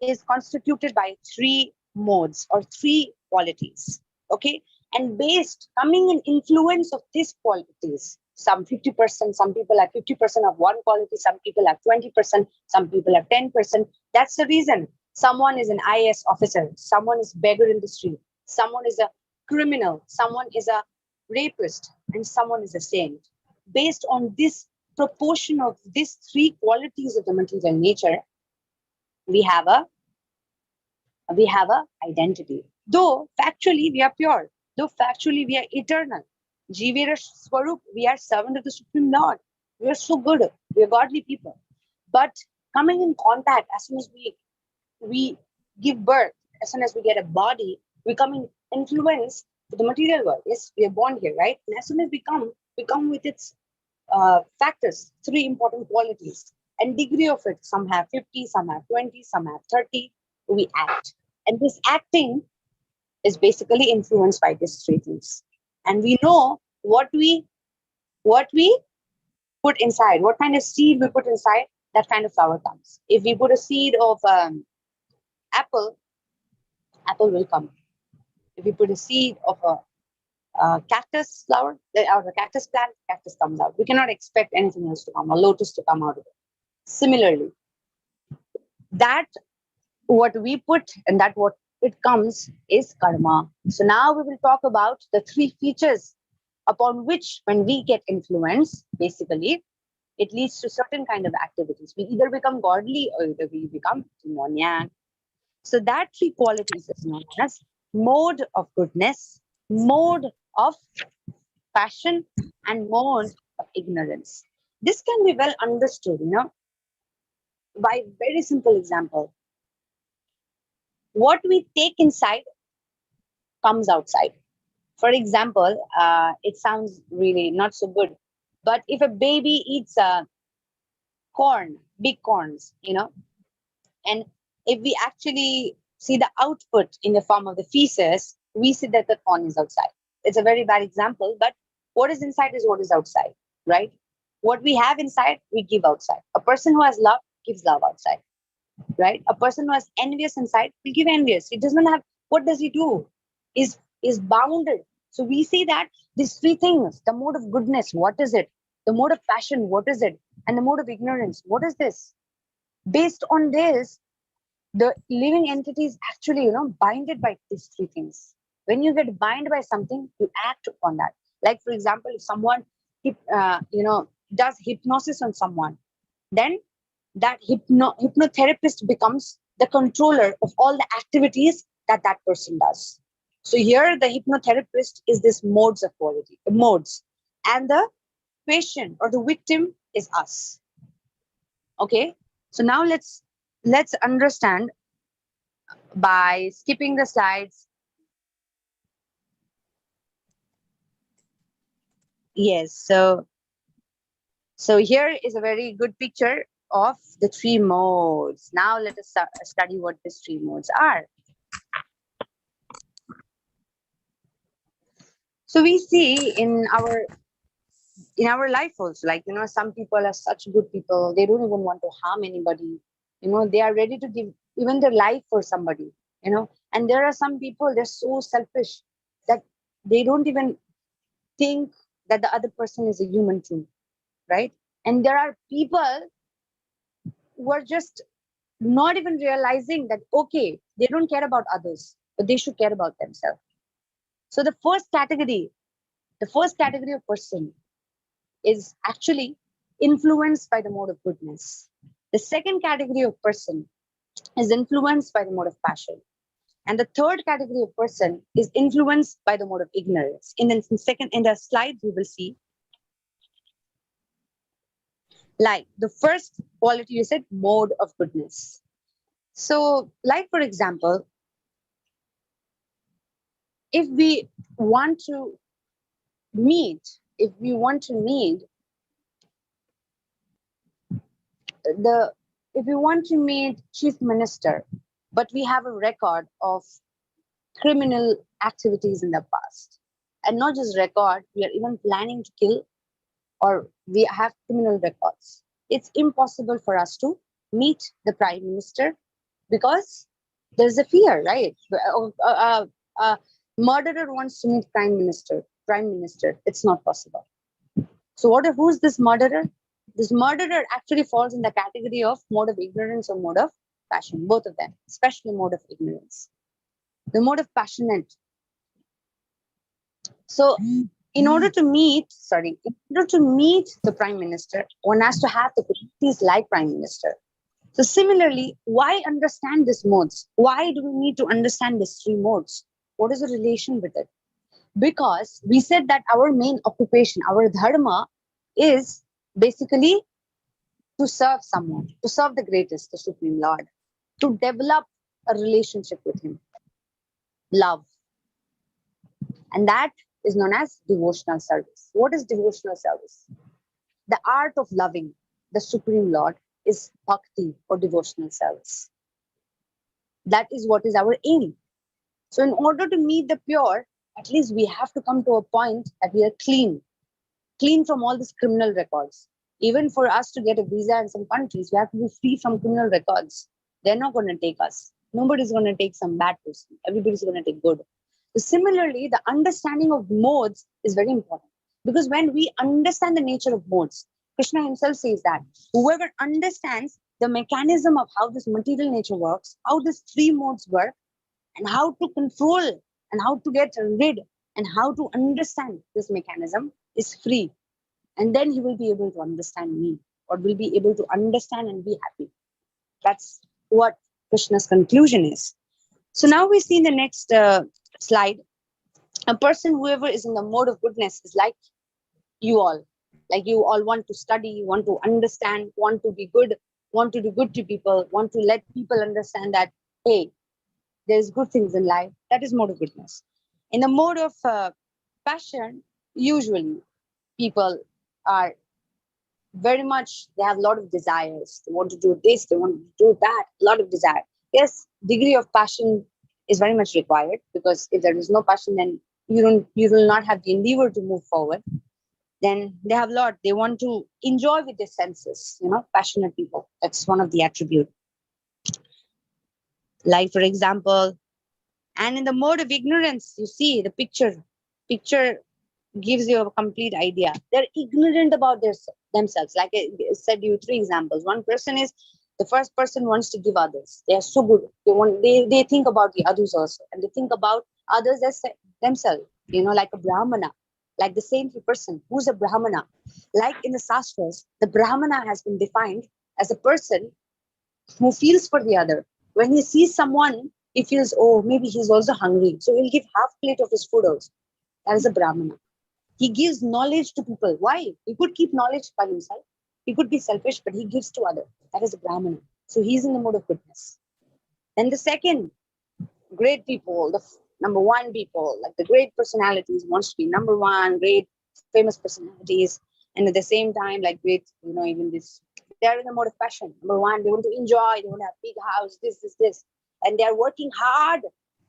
S1: is constituted by 3 modes or 3 qualities. Okay. And based coming in influence of these qualities, some 50%, some people have 50% of one quality, some people have 20%, some people have 10%. That's the reason someone is an IAS officer, someone is beggar in the street, someone is a criminal, someone is a rapist, and someone is a saint. based on this proportion of these three qualities of the material nature, we have a identity. Though factually we are pure, though factually we are eternal. Jivera Swarup, we are servant of the Supreme Lord. We are so good. We are godly people. But coming in contact, as soon as we give birth, as soon as we get a body, we come in influence to the material world. Yes, we are born here, right? And as soon as we come with its factors, three important qualities, and degree of it. Some have 50, some have 20, some have 30. We act. And this acting is basically influenced by these three things. And we know what we put inside, what kind of seed we put inside, that kind of flower comes. If we put a seed of apple, apple will come. If we put a seed of a cactus flower, or the cactus plant, cactus comes out. We cannot expect anything else to come, a lotus to come out of it. Similarly, that what we put and that what it comes is karma. So now we will talk about the three features upon which, when we get influence, basically, it leads to certain kind of activities. We either become godly or either we become demoniac. So that three qualities is known as mode of goodness, mode of passion, and mode of ignorance. This can be well understood, by very simple example. What we take inside comes outside. For example, it sounds really not so good, but if a baby eats corn, big corns, and if we actually see the output in the form of the feces, we see that the corn is outside. It's a very bad example, but what is inside is what is outside, right? What we have inside, we give outside. A person who has love gives love outside, right? A person who has envious inside will give envious. He doesn't have, what does he do? Is bounded. So we see that these three things, the mode of goodness, what is it? The mode of passion, what is it? And the mode of ignorance, what is this? Based on this, the living entity is actually, binded by these three things. When you get bind by something, you act upon that. Like, for example, if someone, does hypnosis on someone, then that hypnotherapist becomes the controller of all the activities that that person does. So here, the hypnotherapist is this modes of quality, modes, and the patient or the victim is us. Okay, so now let's understand by skipping the slides. Yes, so here is a very good picture of the three modes. Now let us study what these three modes are. So we see in our life also, like, some people are such good people, they don't even want to harm anybody. They are ready to give even their life for somebody, and there are some people, they're so selfish that they don't even think that the other person is a human too, right? And there are people who are just not even realizing that, okay, they don't care about others, but they should care about themselves. So the first category of person is actually influenced by the mode of goodness. The second category of person is influenced by the mode of passion. And the third category of person is influenced by the mode of ignorance. In the slide, we will see, like, the first quality you said, mode of goodness. So, like, for example, if we want to meet, chief minister, but we have a record of criminal activities in the past, and not just record, we are even planning to kill, or we have criminal records, it's impossible for us to meet the prime minister because there's a fear, right? Murderer wants to meet prime minister, it's not possible. So who's this murderer? This murderer actually falls in the category of mode of ignorance or mode of passion, both of them, especially mode of ignorance. The mode of passionate. So in order to meet, the Prime Minister, one has to have the qualities like Prime Minister. So similarly, why understand these modes? Why do we need to understand these three modes? What is the relation with it? Because we said that our main occupation, our dharma, is basically to serve someone, to serve the greatest, the Supreme Lord, to develop a relationship with Him, love. And that is known as devotional service. What is devotional service? The art of loving the Supreme Lord is bhakti or devotional service. That is what is our aim. So, in order to meet the pure, at least we have to come to a point that we are clean from all these criminal records. Even for us to get a visa in some countries, we have to be free from criminal records. They're not going to take us. Nobody's going to take some bad person. Everybody's going to take good. So similarly, the understanding of modes is very important because when we understand the nature of modes, Krishna himself says that whoever understands the mechanism of how this material nature works, how these three modes work, and how to control and how to get rid and how to understand this mechanism is free. And then he will be able to understand me or will be able to understand and be happy. That's what Krishna's conclusion is. So now we see in the next slide, a person, whoever is in the mode of goodness, is you all. Like you all want to study, want to understand, want to be good, want to do good to people, want to let people understand that, hey, there's good things in life. That is mode of goodness. In the mode of passion, usually people are very much, they have a lot of desires. They want to do this, they want to do that, a lot of desire. Yes, degree of passion is very much required because if there is no passion, then you will not have the endeavor to move forward. Then they have a lot. They want to enjoy with their senses, passionate people. That's one of the attributes. Like, for example, and in the mode of ignorance, you see the picture gives you a complete idea. They're ignorant about themselves. Like I said, you three examples. One person is the first person wants to give others. They are so good. They think about the others also, and they think about others as themselves. Like a brahmana, like the saintly person. Who's a brahmana? Like in the Shastras, the brahmana has been defined as a person who feels for the other. When he sees someone, he feels, oh, maybe he's also hungry. So he'll give half plate of his food also. That is a brahmana. He gives knowledge to people. Why? He could keep knowledge by himself. He could be selfish, but he gives to others. That is a brahmana. So he's in the mode of goodness. Then the second, great people, the number one people, like the great personalities, wants to be number one, great famous personalities. And at the same time, like great, even this, they're in the mode of passion. Number one, they want to enjoy, they want to have big house, this. And they're working hard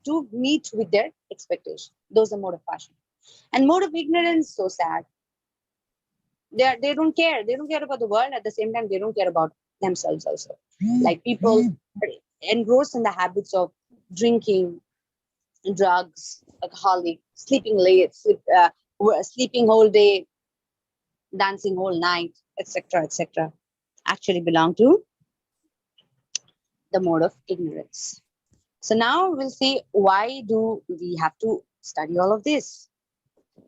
S1: to meet with their expectation. Those are mode of passion. And mode of ignorance, so sad. They don't care. They don't care about the world. At the same time, they don't care about themselves also. Like people are engrossed in the habits of drinking, drugs, alcoholic, sleeping late, sleeping whole day, dancing whole night, etc., etc. Actually belong to the mode of ignorance. So now we'll see, why do we have to study all of this?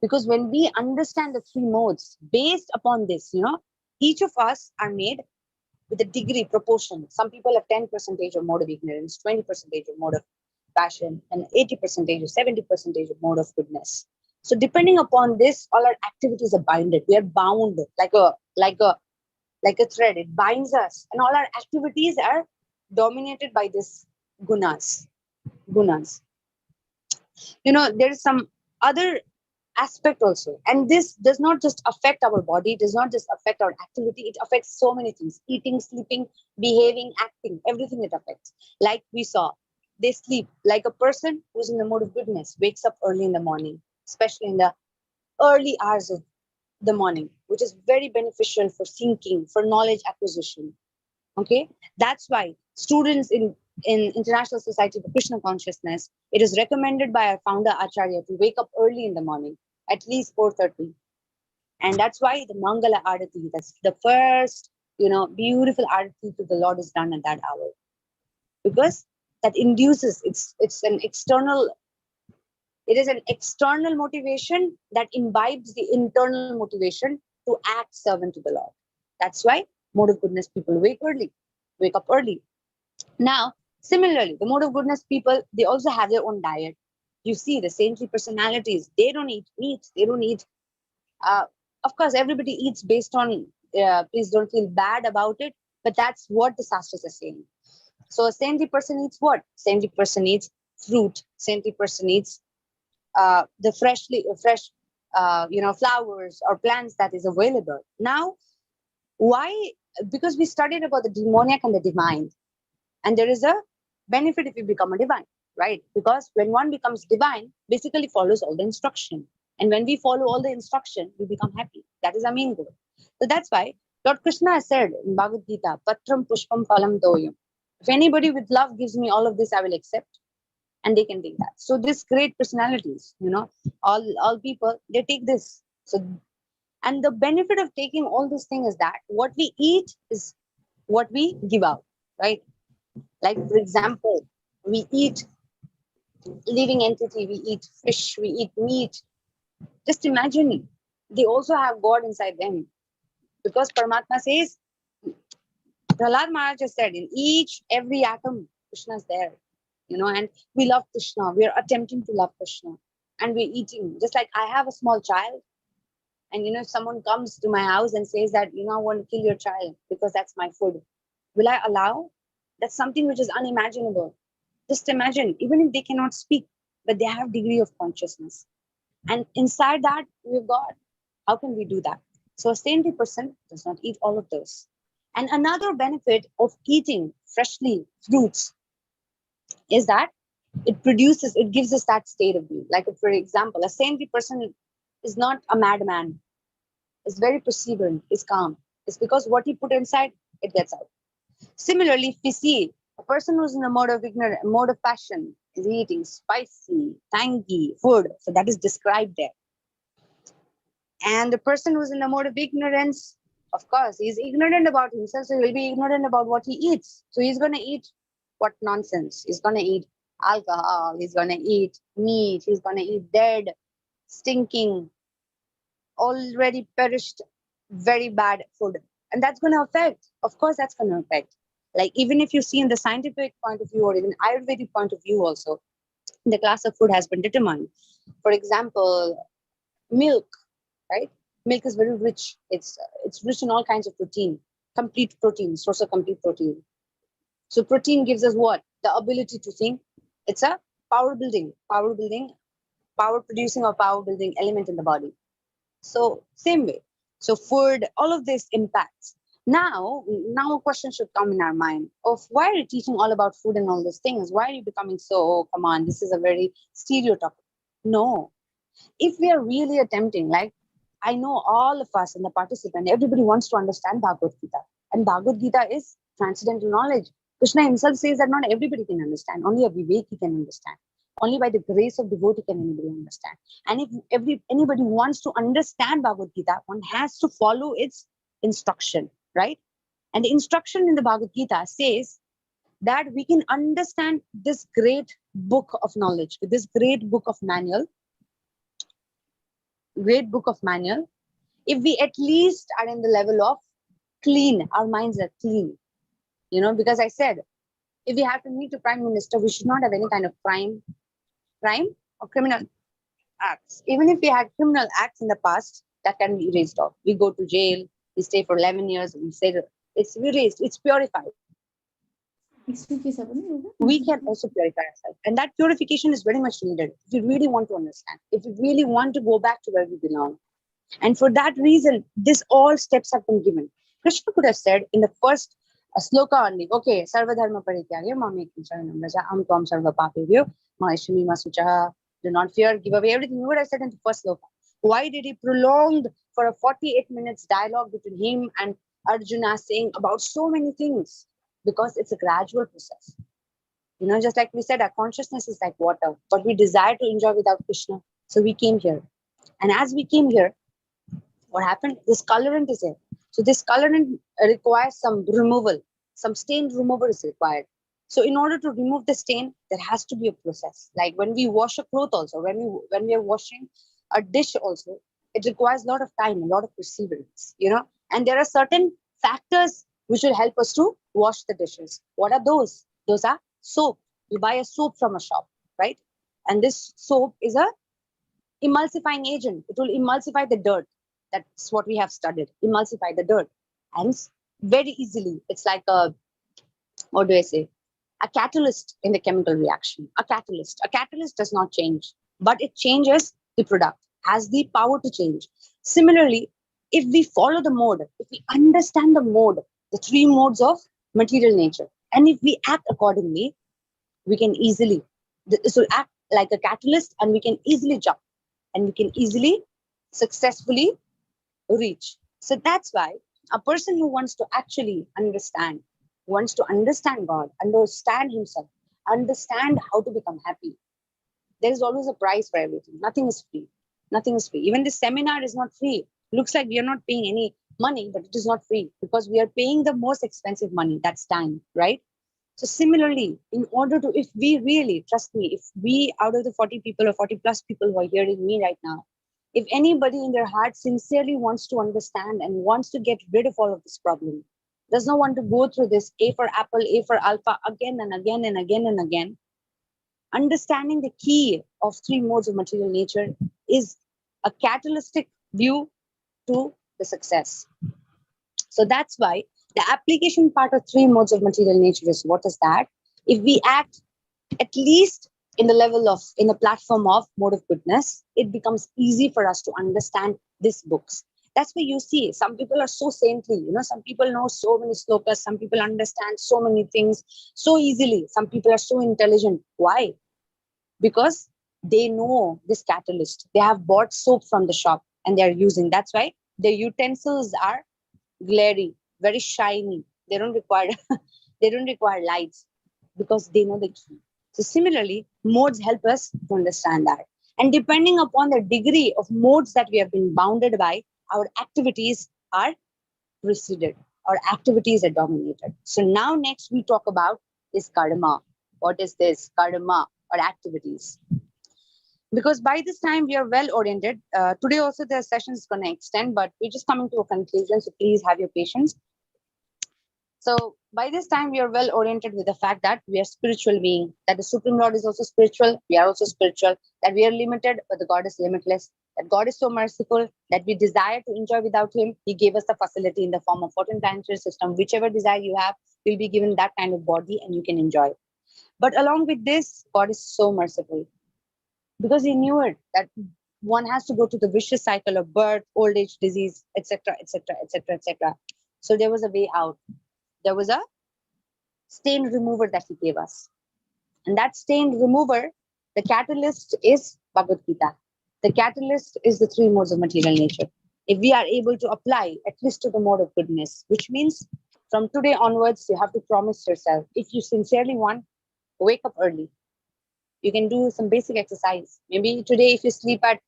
S1: Because when we understand the three modes based upon this, each of us are made with a degree proportion. Some people have 10% of mode of ignorance, 20% of mode of passion, and 80% or 70% of mode of goodness. So depending upon this, all our activities are binded. We are bound like a thread. It binds us, and all our activities are dominated by this gunas. Gunas. There is some other aspect also, and this does not just affect our body, it does not just affect our activity, it affects so many things: eating, sleeping, behaving, acting, everything it affects. Like we saw, they sleep. Like a person who's in the mode of goodness wakes up early in the morning, especially in the early hours of the morning, which is very beneficial for thinking, for knowledge acquisition. Okay, that's why students in International Society for Krishna Consciousness, it is recommended by our founder Acharya to wake up early in the morning, at least 4:30. And that's why the Mangala Arati, that's the first, beautiful Arati to the Lord is done at that hour. Because that induces, it's an external It is an external motivation that imbibes the internal motivation to act servant to the Lord. That's why mode of goodness people wake up early. Now, similarly, the mode of goodness people, they also have their own diet. You see, the saintly personalities, they don't eat meat, they don't eat. Uh, of course, everybody eats based on, please don't feel bad about it, but that's what the Sastras are saying. So, a saintly person eats what? Saintly person eats fruit, saintly person eats the fresh, flowers or plants that is available. Now, why? Because we studied about the demoniac and the divine. And there is a benefit if you become a divine, right? Because when one becomes divine, basically follows all the instruction. And when we follow all the instruction, we become happy. That is our main goal. So that's why Lord Krishna has said in Bhagavad Gita, Patram Pushpam Phalam Toyam. If anybody with love gives me all of this, I will accept. And they can take that. So these great personalities, all people, they take this. So, and the benefit of taking all this thing is that what we eat is what we give out, right? Like, for example, we eat living entity, we eat fish, we eat meat. Just imagine, they also have God inside them. Because Paramatma says, Prahlad Maharaj has said, in each, every atom, Krishna is there. And we love Krishna. We are attempting to love Krishna. And we're eating. Just like I have a small child. And, if someone comes to my house and says that, I want to kill your child because that's my food. Will I allow? That's something which is unimaginable. Just imagine, even if they cannot speak, but they have degree of consciousness. And inside that, we've got, how can we do that? So a saintly person does not eat all of those. And another benefit of eating freshly fruits is that it gives us that state of being. Like, for example, a saintly person is not a madman, is very perseverant, is calm. It's because what he put inside, it gets out. Similarly, if we see a person who's in a mode of passion is eating spicy, tangy food, so that is described there. And the person who's in a mode of ignorance, of course, he's ignorant about himself, so he'll be ignorant about what he eats. So he's going to eat what nonsense. He's going to eat alcohol, he's going to eat meat, he's going to eat dead, stinking, already perished, very bad food. And that's going to affect, of course, that's going to affect. Like, even if you see in the scientific point of view or even Ayurvedic point of view also, the class of food has been determined. For example, milk, right? Milk is very rich. It's rich in all kinds of protein, complete protein, source of complete protein. So protein gives us what? The ability to think. It's a power producing or power building element in the body. So same way. So food, all of this impacts. Now a question should come in our mind of why are you teaching all about food and all these things? Why are you becoming so, oh, come on, this is a very stereotype. No. If we are really attempting, like, I know all of us and the participant, everybody wants to understand Bhagavad Gita. And Bhagavad Gita is transcendental knowledge. Krishna himself says that not everybody can understand. Only a Viveki can understand. Only by the grace of devotee can anybody understand. And if anybody wants to understand Bhagavad Gita, one has to follow its instruction, right? And the instruction in the Bhagavad Gita says that we can understand this great book of knowledge, this great book of manual, if we at least are in the level of clean, our minds are clean. Because I said, if we have to meet a prime minister, we should not have any kind of crime or criminal acts. Even if we had criminal acts in the past, that can be erased off. We go to jail, we stay for 11 years, we say it's erased, it's purified. We can also purify ourselves. And that purification is very much needed if you really want to understand, if you really want to go back to where we belong. And for that reason, this all steps have been given. Krishna could have said in the first sloka only, okay, sarva dharma parityagya mamekam sharanam vraja aham tvam sarva papebhyo maheshwami masuchaha, do not fear, give away everything. He would have said in the first sloka. Why did he prolong for a 48 minutes dialogue between him and Arjuna saying about so many things? Because it's a gradual process. Just like we said, our consciousness is like water, but we desire to enjoy without Krishna. So we came here. And as we came here, what happened? This colorant is there. So this colorant requires some removal. Some stain removal is required. So in order to remove the stain, there has to be a process. Like when we wash a cloth also, when we are washing a dish also, it requires a lot of time, a lot of perseverance, and there are certain factors which will help us to wash the dishes. What are those? Those are soap. You buy a soap from a shop, right? And this soap is a emulsifying agent. It will emulsify the dirt. That's what we have studied. Emulsify the dirt. And very easily, it's like a, what do I say? A catalyst in the chemical reaction. A catalyst. A catalyst does not change, but it changes the product, has the power to change. Similarly, if we follow the mode, if we understand the mode, the three modes of material nature, and if we act accordingly, we can easily, this will act like a catalyst, and we can easily jump, and we can easily successfully reach. So that's why a person who wants to actually understand, wants to understand God, understand himself, understand how to become happy, there is always a price for everything. Nothing is free. Nothing is free. Even this seminar is not free. Looks like we are not paying any money, but it is not free because we are paying the most expensive money. That's time, right? So similarly, in order to, if we really, trust me, if we out of the 40 people or 40 plus people who are hearing me right now, if anybody in their heart sincerely wants to understand and wants to get rid of all of this problem, does not want to go through this A for apple, A for alpha again and again and again and again, understanding the key of three modes of material nature is a catalytic view to the success. So that's why the application part of three modes of material nature is, what is that? If we act at least in the level of, in the platform of mode of goodness, it becomes easy for us to understand these books. That's why you see some people are so saintly, some people know so many slokas, some people understand so many things so easily, some people are so intelligent. Why? Because they know this catalyst. They have bought soap from the shop and they are using. That's why the utensils are glary, very shiny. They don't require they don't require lights because they know the key. So similarly, modes help us to understand that. And depending upon the degree of modes that we have been bounded by, our activities are preceded. Our activities are dominated. So now next we talk about is karma. What is this? Karma or activities. Because by this time we are well oriented. Today also the session is going to extend, but we're just coming to a conclusion. So please have your patience. So by this time, we are well oriented with the fact that we are spiritual being, that the Supreme Lord is also spiritual, we are also spiritual, that we are limited, but the God is limitless, that God is so merciful that we desire to enjoy without Him. He gave us the facility in the form of 14 planetary system. Whichever desire you have will be given that kind of body and you can enjoy. But along with this, God is so merciful because He knew it that one has to go to the vicious cycle of birth, old age, disease, etc., etc., etc., etc. So there was a way out. There was a stain remover that he gave us. And that stain remover, the catalyst is Bhagavad Gita. The catalyst is the three modes of material nature. If we are able to apply at least to the mode of goodness, which means from today onwards, you have to promise yourself, if you sincerely want, wake up early. You can do some basic exercise. Maybe today, if you sleep at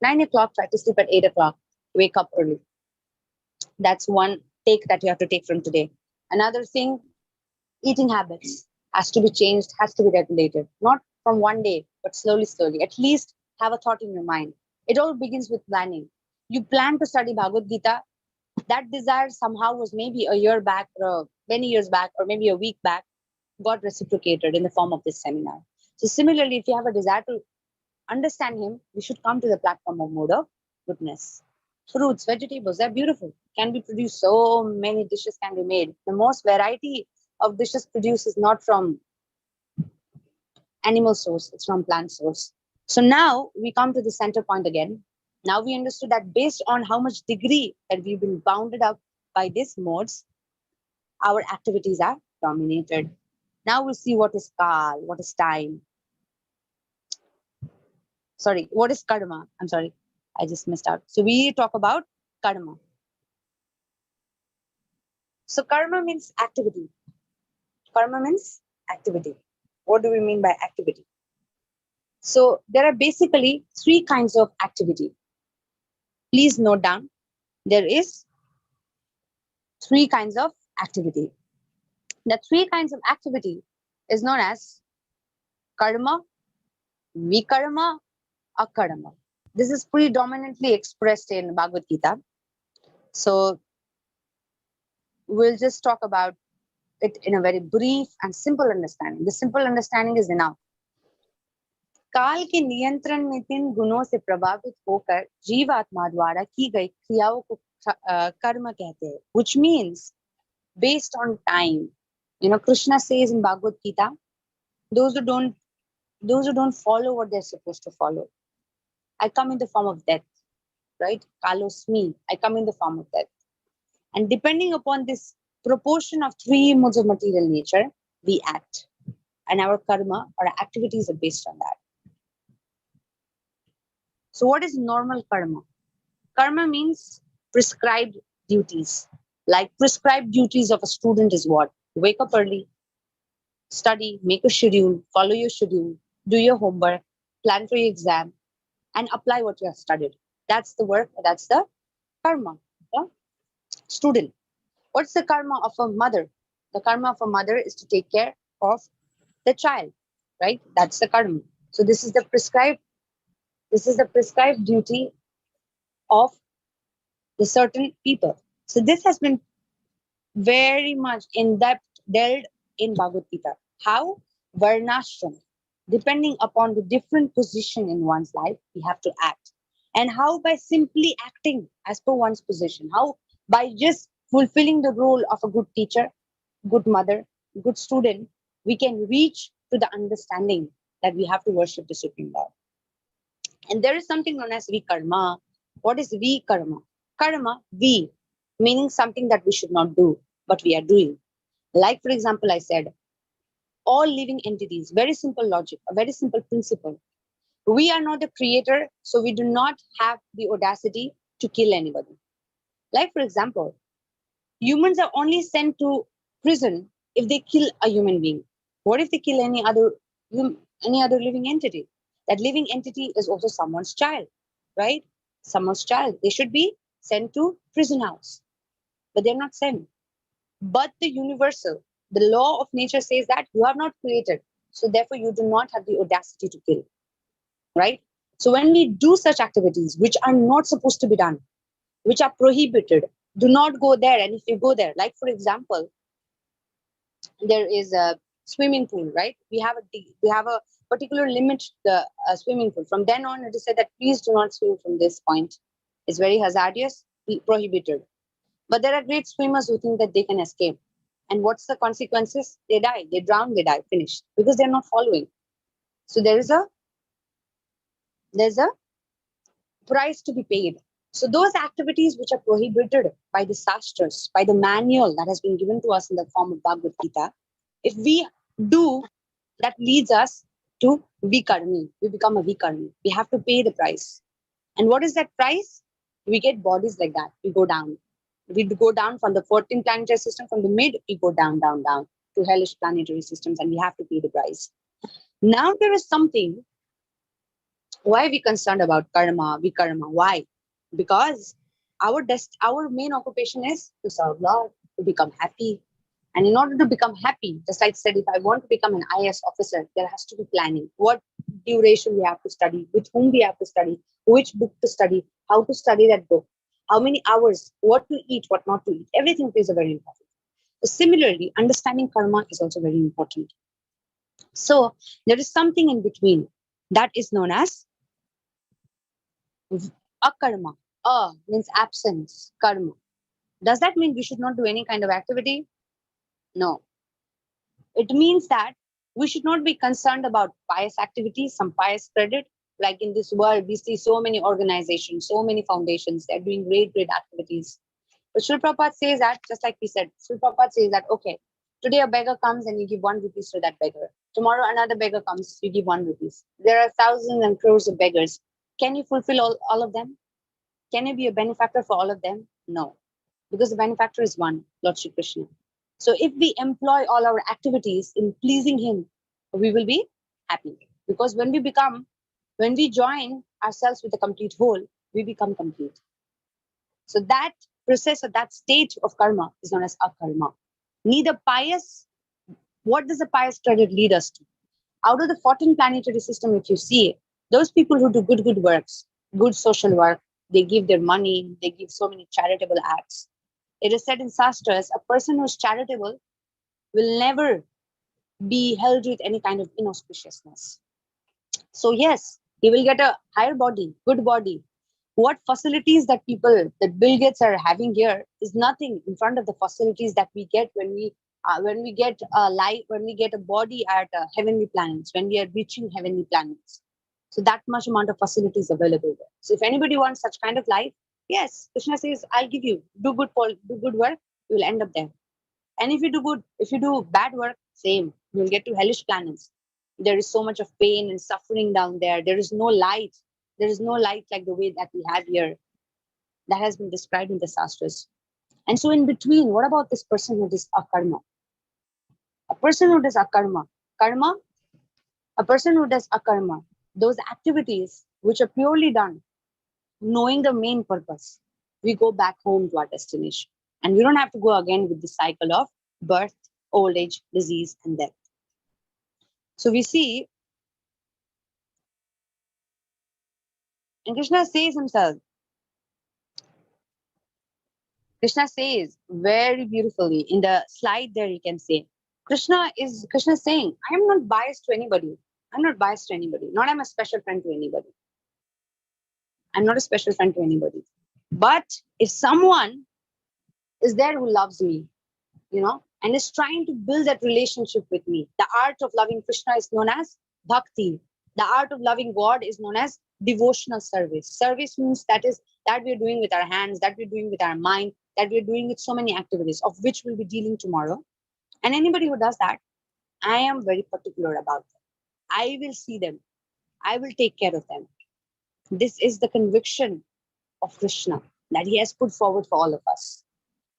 S1: 9 o'clock, try to sleep at 8 o'clock. Wake up early. That's one take that you have to take from today. Another thing, eating habits has to be changed, has to be regulated, not from one day, but slowly, slowly. At least have a thought in your mind. It all begins with planning. You plan to study Bhagavad Gita. That desire somehow was maybe a year back, or many years back, or maybe a week back, got reciprocated in the form of this seminar. So, similarly, if you have a desire to understand Him, we should come to the platform of mode of goodness. Fruits, vegetables, they're beautiful, can be produced. So many dishes can be made. The most variety of dishes produced is not from animal source, it's from plant source. So now we come to the center point again. Now we understood that based on how much degree that we've been bounded up by these modes, our activities are dominated. Now we'll see what is kal, what is time. Sorry, what is karma? I'm sorry, I just missed out. So we talk about karma. So karma means activity. Karma means activity. What do we mean by activity? So there are basically three kinds of activity. Please note down, there is three kinds of activity. The three kinds of activity is known as karma, vikarma, akarma. This is predominantly expressed in Bhagavad Gita. So we'll just talk about it in a very brief and simple understanding. The simple understanding is enough. काल के नियंत्रण में 3 गुणों से प्रभावित होकर जीवात्मा द्वारा की गई क्रियाओं को कर्म कहते हैं, which means based on time. Krishna says in Bhagavad Gita, those who don't follow what they're supposed to follow, I come in the form of death, right? Kalosmi, I come in the form of death. And depending upon this proportion of 3 modes of material nature, we act. And our karma or activities are based on that. So what is normal karma? Karma means prescribed duties. Like prescribed duties of a student is what? Wake up early, study, make a schedule, follow your schedule, do your homework, plan for your exam, and apply what you have studied. That's the work, that's the karma. Yeah? Student. What's the karma of a mother? The karma of a mother is to take care of the child, right? That's the karma. So this is the prescribed duty of the certain people. So this has been very much in depth dealt in Bhagavad Gita. How? Varnashram. Depending upon the different position in one's life, we have to act. And how? By simply acting as per one's position. How? By just fulfilling the role of a good teacher, good mother, good student, we can reach to the understanding that we have to worship the Supreme Lord. And there is something known as vikarma. What is vikarma? Karma, vi, meaning something that we should not do, but we are doing. Like, for example, I said, all living entities, very simple logic, a very simple principle. We are not the creator, so we do not have the audacity to kill anybody. Like, for example, humans are only sent to prison if they kill a human being. What if they kill any other living entity? That living entity is also someone's child, right? Someone's child. They should be sent to prison house, but they're not sent. But the universal, the law of nature says that you are not created, so therefore you do not have the audacity to kill, right? So when we do such activities which are not supposed to be done, which are prohibited, do not go there. And if you go there, like for example, there is a swimming pool, right? We have a particular limit to the swimming pool. From then on, it is said that please do not swim from this point. It's very hazardous, prohibited. But there are great swimmers who think that they can escape. And what's the consequences? They die, they drown, they die, finished, because they're not following. So there's a price to be paid. So those activities which are prohibited by the sastras, by the manual that has been given to us in the form of Bhagavad Gita, if we do, that leads us to vikarmi. We become a vikarmi. We have to pay the price. And what is that price? We get bodies like that. We go down. We go down from the 14th planetary system, from the mid, we go down, down, down to hellish planetary systems, and we have to pay the price. Now there is something. Why are we concerned about karma, vikarma? Why? Because our main occupation is to serve Lord, to become happy. And in order to become happy, just like I said, if I want to become an IAS officer, there has to be planning. What duration we have to study, with whom we have to study, which book to study, how to study that book, how many hours, what to eat, what not to eat. Everything plays a very important. So similarly, understanding karma is also very important. So there is something in between that is known as akarma. Means absence, karma. Does that mean we should not do any kind of activity? No. It means that we should not be concerned about pious activities, some pious credit. Like in this world, we see so many organizations, so many foundations, they're doing great, great activities. But Srila Prabhupada says that, just like we said, Srila Prabhupada says that, okay, today a beggar comes and you give 1 rupee to that beggar. Tomorrow another beggar comes, you give 1 rupee. There are thousands and crores of beggars. Can you fulfill all of them? Can you be a benefactor for all of them? No. Because the benefactor is one, Lord Shri Krishna. So if we employ all our activities in pleasing him, we will be happy. Because when we join ourselves with a complete whole, we become complete. So that process or that stage of karma is known as akarma. Neither pious What does the pious credit lead us to? Out of the 14 planetary system, if you see, those people who do good works, good social work, they give their money, they give so many charitable acts. It is said in Shastras, a person who is charitable will never be held with any kind of inauspiciousness. So yes, he will get a higher body, good body. What facilities that Bill Gates are having here is nothing in front of the facilities that we get when we get a life, when we get a body at heavenly planets, when we are reaching heavenly planets. So that much amount of facilities available there. So if anybody wants such kind of life, yes, Krishna says, I'll give you. Do good work, you will end up there. And if you do bad work, same. You'll get to hellish planets. There is so much of pain and suffering down there. There is no light. There is no light like the way that we have here. That has been described in the Shastras. And so in between, what about this person who does akarma? A person who does karma, a person who does akarma, those activities which are purely done, knowing the main purpose, we go back home to our destination. And we don't have to go again with the cycle of birth, old age, disease, and death. So we see, and Krishna says very beautifully in the slide there, you can say, Krishna is saying, I am not biased to anybody. I'm not biased to anybody. Not I'm a special friend to anybody. I'm not a special friend to anybody. But if someone is there who loves me, and is trying to build that relationship with me. The art of loving Krishna is known as bhakti. The art of loving God is known as devotional service. Service means that we're doing with our hands, that we're doing with our mind, that we're doing with so many activities, of which we'll be dealing tomorrow. And anybody who does that, I am very particular about them. I will see them. I will take care of them. This is the conviction of Krishna that he has put forward for all of us.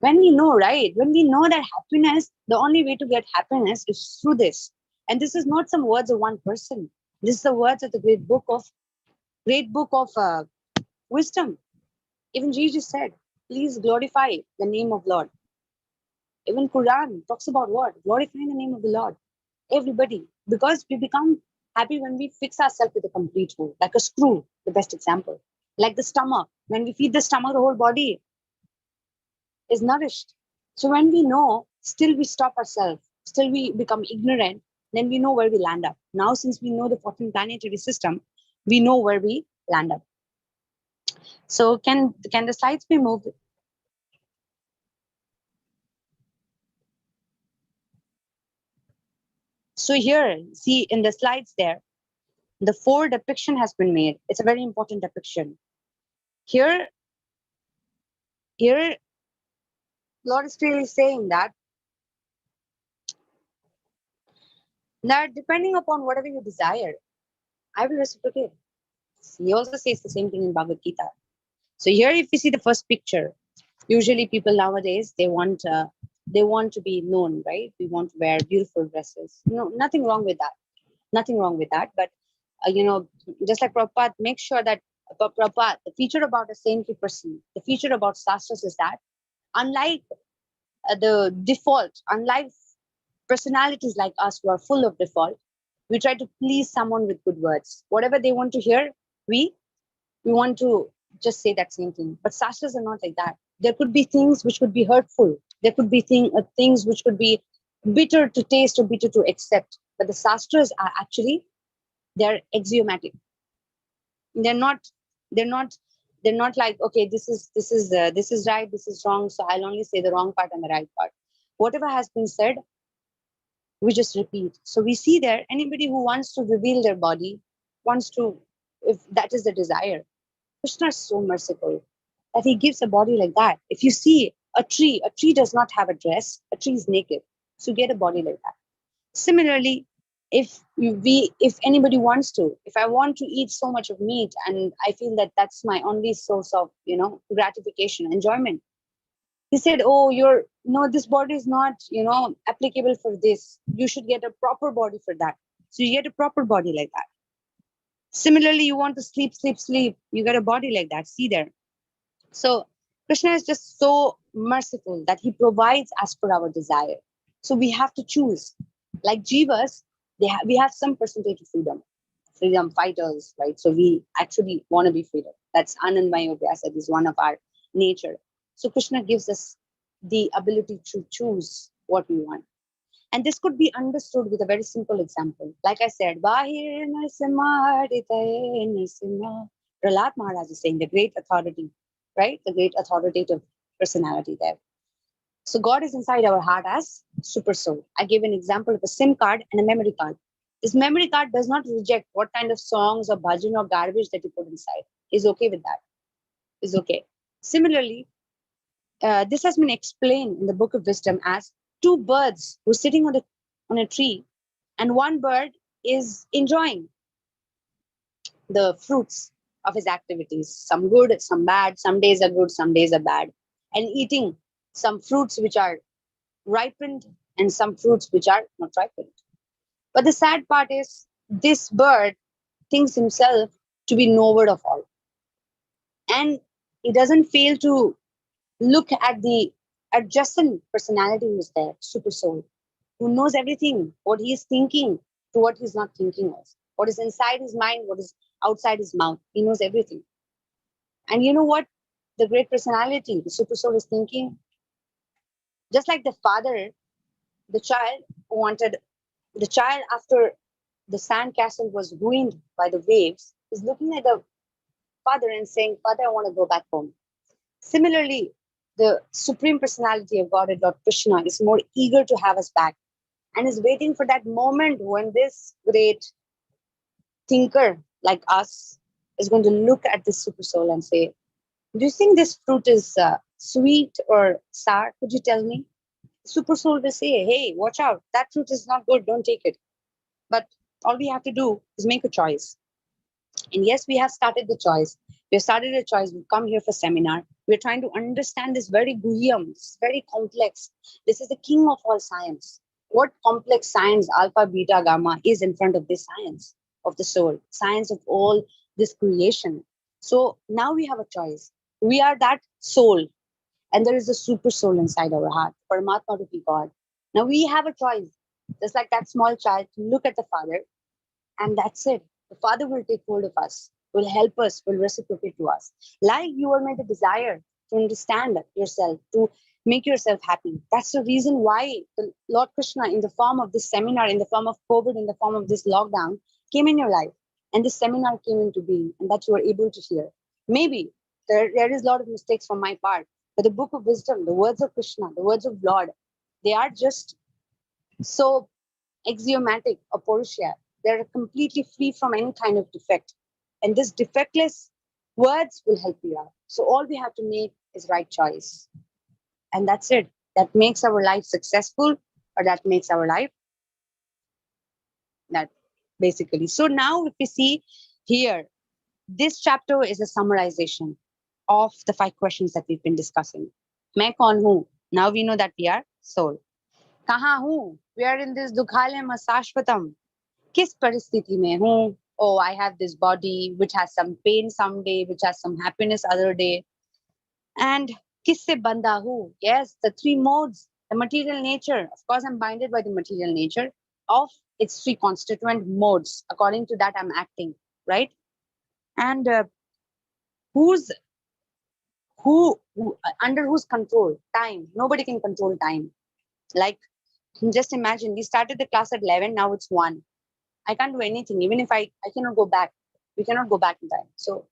S1: When we know, right? When we know that happiness, the only way to get happiness is through this. And this is not some words of one person. This is the words of the great book of wisdom. Even Jesus said, please glorify the name of Lord. Even Quran talks about what? Glorifying the name of the Lord. Everybody. Because we become happy when we fix ourselves with a complete whole. Like a screw, the best example. Like the stomach. When we feed the stomach, the whole body is nourished. So when we know, still we stop ourselves, still we become ignorant, then we know where we land up. Now, since we know the 14 planetary system, we know where we land up. So can the slides be moved? So here, see in the slides there, the 4 depiction has been made. It's a very important depiction. Here, Lord is clearly saying that depending upon whatever you desire, I will reciprocate. He also says the same thing in Bhagavad Gita. So here, if you see the first picture, usually people nowadays they want to be known, right? We want to wear beautiful dresses. No, nothing wrong with that. Nothing wrong with that. But just like Prabhupada, make sure that Prabhupada, the feature about a saintly person, the feature about Shastras is that unlike unlike personalities like us who are full of default, we try to please someone with good words. Whatever they want to hear, we want to just say that same thing. But Shastras are not like that. There could be things which could be hurtful. There could be things which could be bitter to taste or bitter to accept. But the Shastras are actually, they're axiomatic. They're not. They're not. They're not like, okay, this is right, this is wrong. So I'll only say the wrong part and the right part. Whatever has been said, we just repeat. So we see there, anybody who wants to reveal their body, wants to, if that is the desire, Krishna is so merciful that he gives a body like that. If you see a tree does not have a dress, a tree is naked. So get a body like that. Similarly, if anybody wants to, if I want to eat so much of meat and I feel that that's my only source of, gratification, enjoyment. He said, oh, this body is not, applicable for this. You should get a proper body for that. So you get a proper body like that. Similarly, you want to sleep. You get a body like that. See there. So Krishna is just so merciful that he provides as per our desire. So we have to choose. Like jivas, we have some percentage of freedom fighters, right? So we actually want to be freedom. That's Anandmaya Vyasa is one of our nature. So Krishna gives us the ability to choose what we want. And this could be understood with a very simple example. Like I said, Bahir Narasimha Hritaye Narasimha. Prahlad Maharaj is saying the great authority, right? The great authoritative personality there. So God is inside our heart as super soul. I gave an example of a SIM card and a memory card. This memory card does not reject what kind of songs or bhajan or garbage that you put inside. Is okay with that. Is okay. Similarly, this has been explained in the Book of Wisdom as two birds were sitting on a tree, and one bird is enjoying the fruits of his activities. Some good, some bad. Some days are good, some days are bad, and eating some fruits which are ripened and some fruits which are not ripened. But the sad part is this bird thinks himself to be knowed of all. And he doesn't fail to look at the adjacent personality who is there, super soul, who knows everything, what he is thinking to what he's not thinking of, what is inside his mind, what is outside his mouth. He knows everything. And you know what? The great personality, the super soul is thinking, just like the father, the child wanted the child after the sand castle was ruined by the waves is looking at the father and saying, Father, I want to go back home. Similarly, the Supreme Personality of Godhead, Lord Krishna, is more eager to have us back and is waiting for that moment when this great thinker like us is going to look at this super soul and say, do you think this fruit is sweet or sour? Could you tell me? Super soul will say, hey, watch out. That fruit is not good. Don't take it. But all we have to do is make a choice. And yes, we have started the choice. We have started a choice. We've come here for seminar. We're trying to understand this very guhyam, this very complex. This is the king of all science. What complex science, alpha, beta, gamma, is in front of this science of the soul, science of all this creation. So now we have a choice. We are that soul, and there is a super soul inside our heart, Paramatma to be God. Now we have a choice, just like that small child, to look at the father, and that's it. The Father will take hold of us, will help us, will reciprocate to us. Like you were made a desire to understand yourself, to make yourself happy. That's the reason why the Lord Krishna, in the form of this seminar, in the form of COVID, in the form of this lockdown, came in your life. And this seminar came into being, and that you were able to hear. Maybe there is a lot of mistakes from my part, but the book of wisdom, the words of Krishna, the words of Lord, they are just so axiomatic or Portia. They're completely free from any kind of defect. And this defectless words will help you out. So all we have to make is right choice. And that's it. That makes our life successful, or that makes our life that basically. So now if we see here, this chapter is a summarization of the 5 questions that we've been discussing. मैं कौन हूँ? Now we know that we are soul. कहाँ हूँ? We are in this dukhalem asashvatam. किस परिस्थिति में हूँ? Oh, I have this body which has some pain someday, which has some happiness other day. And किससे बंधा हूँ? Yes, the 3 modes, the material nature. Of course, I'm binded by the material nature of its 3 constituent modes. According to that, I'm acting, right? And who's who under whose control? Time. Nobody can control time. Like, just imagine, we started the class at 11, now it's 1. I can't do anything. Even if I cannot go back. We cannot go back in time. So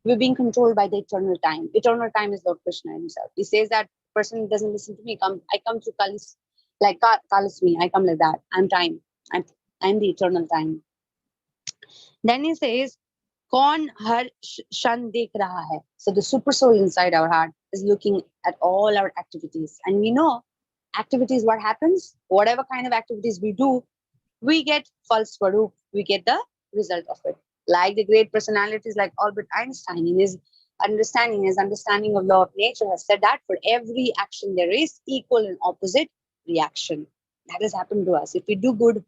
S1: we're being controlled by the eternal time. Eternal time is Lord Krishna himself. He says that person doesn't listen to me. I come to Kalis, like Kalis me. I come like that. I'm time. I'm the eternal time. Then he says, Kaun har shan dekh raha hai. So the super soul inside our heart is looking at all our activities. And we know activities, what happens? Whatever kind of activities we do, we get false swarup, we get the result of it. Like the great personalities like Albert Einstein, in his understanding of law of nature, has said that for every action there is equal and opposite reaction. That has happened to us. If we do good,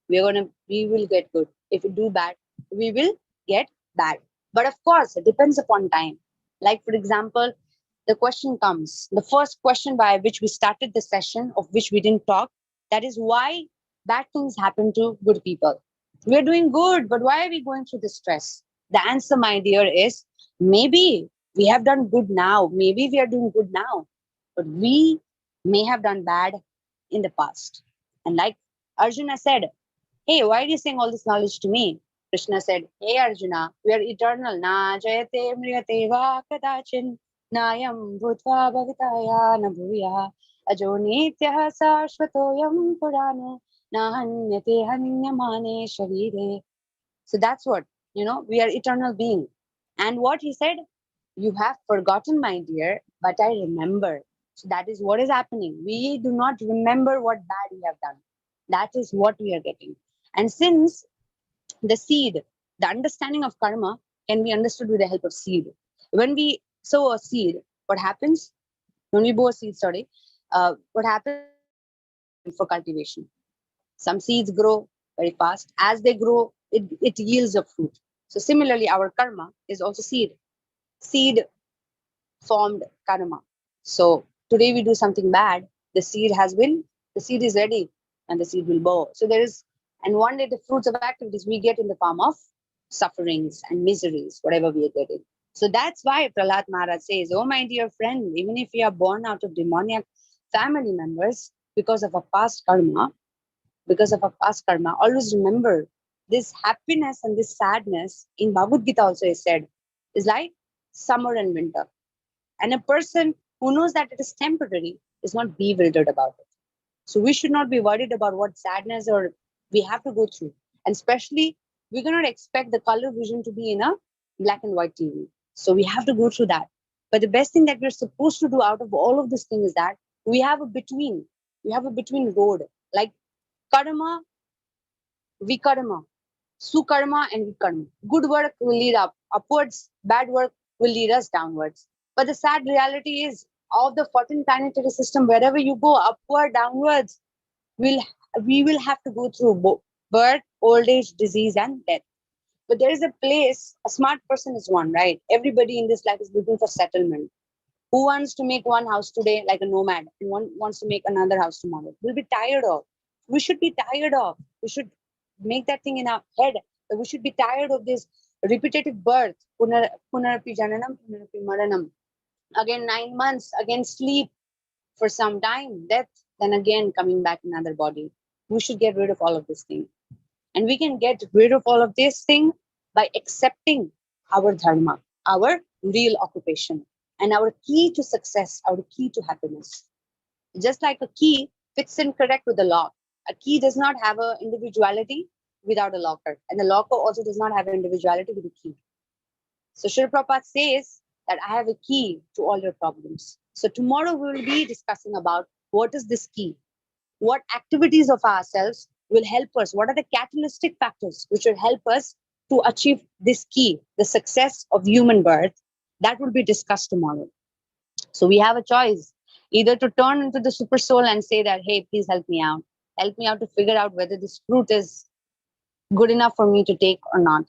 S1: we will get good. If we do bad, we will get bad. But of course, it depends upon time. Like for example, the question comes, the first question by which we started the session, of which we didn't talk, that is why bad things happen to good people. We're doing good, but why are we going through this stress? The answer, my dear, is maybe we have done good now. Maybe we are doing good now, but we may have done bad in the past. And like Arjuna said, hey, why are you saying all this knowledge to me? Krishna said, hey Arjuna, we are eternal. Na jayate mriyate va kadachin nayam bhutva bhavitaya na bhuya ajo nityah sarshvatoyam purano na hanyate hanyamane sharire. So that's what, we are eternal being. And what he said, you have forgotten, my dear, but I remember. So that is what is happening. We do not remember what bad we have done. That is what we are getting. And since the seed, the understanding of karma can be understood with the help of seed. When we sow a seed, what happens? When we sow a seed, what happens? For cultivation. Some seeds grow very fast. As they grow, it yields a fruit. So similarly, our karma is also seed. Seed formed karma. So today we do something bad, the seed is ready and the seed will bow. So there is, and one day the fruits of activities we get in the form of sufferings and miseries, whatever we are getting. So that's why Prahlad Maharaj says, oh my dear friend, even if we are born out of demoniac family members because of a past karma, always remember this happiness and this sadness in Bhagavad Gita also is said is like summer and winter. And a person who knows that it is temporary is not bewildered about it. So we should not be worried about what sadness or we have to go through. And especially, we cannot expect the color vision to be in a black and white TV. So we have to go through that. But the best thing that we're supposed to do out of all of this thing is that we have a between. We have a between road. Like karma, vikarma, sukarma, and vikarma. Good work will lead upwards, bad work will lead us downwards. But the sad reality is, of the 14 planetary system, wherever you go, upward, downwards, we'll, we will have to go through birth, old age, disease, and death. But there is a place, a smart person is one, right? Everybody in this life is looking for settlement. Who wants to make one house today like a nomad and one wants to make another house tomorrow? We'll be tired of. We should be tired of. We should make that thing in our head that we should be tired of this repetitive birth. Punarapi jananam, punarapi maranam. Again 9 months, again sleep for some time, death, then again coming back in another body. We should get rid of all of this thing. And we can get rid of all of this thing by accepting our dharma, our real occupation, and our key to success, our key to happiness. Just like a key fits in correct with the lock, a key does not have an individuality without a locker, and the locker also does not have an individuality with a key. So Srila Prabhupada says that I have a key to all your problems. So tomorrow we will be discussing about what is this key, what activities of ourselves will help us, what are the catalytic factors which will help us to achieve this key, the success of human birth. That will be discussed tomorrow. So we have a choice, either to turn into the super soul and say that, hey, please help me out. Help me out to figure out whether this fruit is good enough for me to take or not.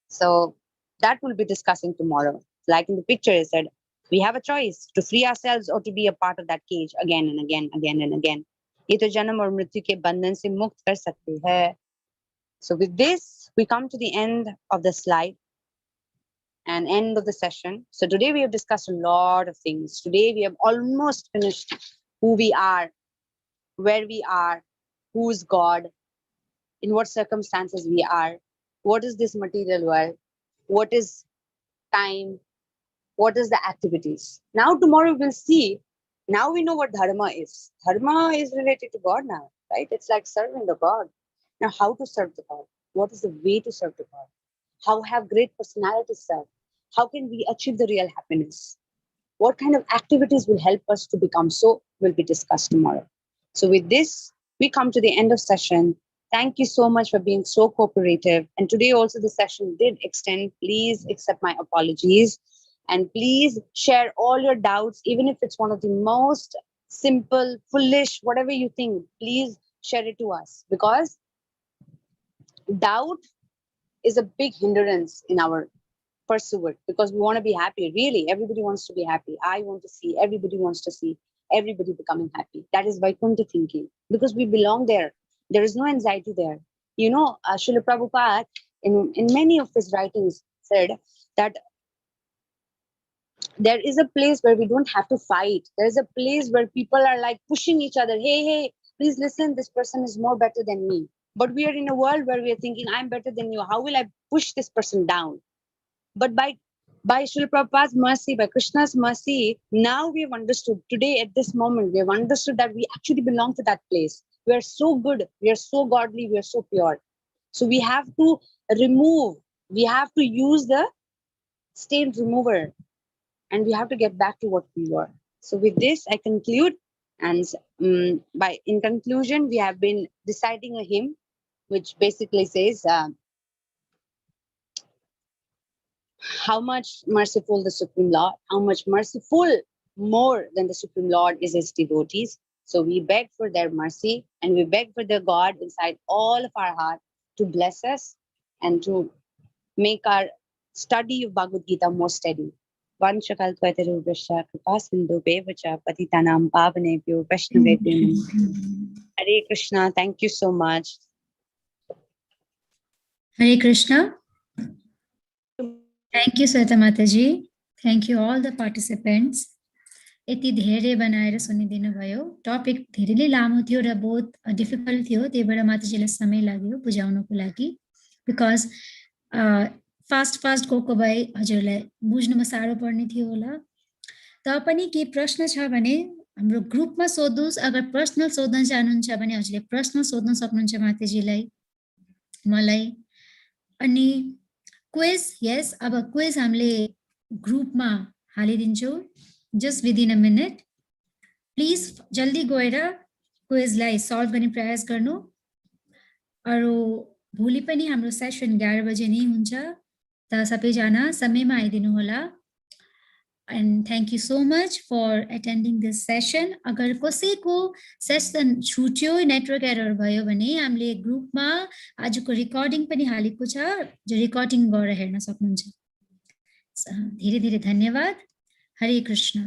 S1: So that we'll be discussing tomorrow. Like in the picture, it said, we have a choice to free ourselves or to be a part of that cage again and again, again and again. ये तो जन्म और मृत्यु के बंधन से मुक्त कर सकते हैं. So with this, we come to the end of the slide and end of the session. So today we have discussed a lot of things. Today we have almost finished who we are, where we are, who is God, in what circumstances we are, what is this material world, what is time, what is the activities. Now tomorrow we'll see, now we know what dharma is. Dharma is related to God now, right? It's like serving the God. Now how to serve the God? What is the way to serve the God? How have great personalities served? How can we achieve the real happiness? What kind of activities will help us to become so will be discussed tomorrow. So with this, we come to the end of session. Thank you so much for being so cooperative. And today also the session did extend. Please accept my apologies. And please share all your doubts, even if it's one of the most simple, foolish, whatever you think, please share it to us. Because doubt is a big hindrance in our pursuit, because we want to be happy. Really, everybody wants to be happy. I want to see, everybody wants to see everybody becoming happy. That is Vaikuntha thinking, because we belong there. There is no anxiety there. You know, Srila Prabhupada in many of his writings said that there is a place where we don't have to fight. There is a place where people are like pushing each other. Hey, hey, please listen, this person is more better than me. But we are in a world where we are thinking, I'm better than you. How will I push this person down? But by Srila Prabhupada's mercy, by Krishna's mercy, now we have understood, today at this moment, we have understood that we actually belong to that place. We are so good, we are so godly, we are so pure. So we have to we have to use the stain remover, and we have to get back to what we were. So with this, I conclude. And by in conclusion, we have been reciting a hymn, which basically says, how much merciful the Supreme Lord, how much merciful more than the Supreme Lord is his devotees. So we beg for their mercy, and we beg for the God inside all of our heart to bless us and to make our study of Bhagavad Gita more steady. Vanchakalpatarubhascha kripasindhubheva patitanam pavanebhyo vaishnavebhyo namo. Hare Krishna. Thank you so much.
S2: Hare Krishna. Thank you, Sweta Mataji. Thank you all the participants. यति धेरै बनाएर सुनिदिनु भयो. Topic धेरै नै लामो थियो र बहुत difficult थियो, त्यही भएर माताजीलाई समय लाग्यो बुझाउनको लागि. बिकज फास्ट गएको भए हजुरलाई बुझ्नुमा साह्रो पर्ने थियो होला. पनि के प्रश्न छ भने हाम्रो ग्रुपमा सोध्नुस्. अगर पर्सनल सोध्न चाहनुहुन्छ भने हजुरले पर्सनल सोध्न सक्नुहुन्छ माताजीलाई, मलाई. अनि क्विज, यस, अब क्विज हामीले ग्रुपमा हालिदिन्छौँ. Just within a minute. Please जल्दी गएर क्विजलाई सल्भ गर्ने प्रयास गर्नु. अरु भोलि पनि हाम्रो सेसन 11 बजे नै हुन्छ, त सबैजना समयमा आइदिनु होला. And thank you so much for attending this session. अगर कसैको सेसन छुट्यो, नेटवर्क एरर भयो भने हामीले ग्रुपमा आजको रिकर्डिङ पनि हालेको छ, जो रिकर्डिङ गरेर हेर्न सक्नुहुन्छ. धेरै धेरै धन्यवाद. Hare Krishna.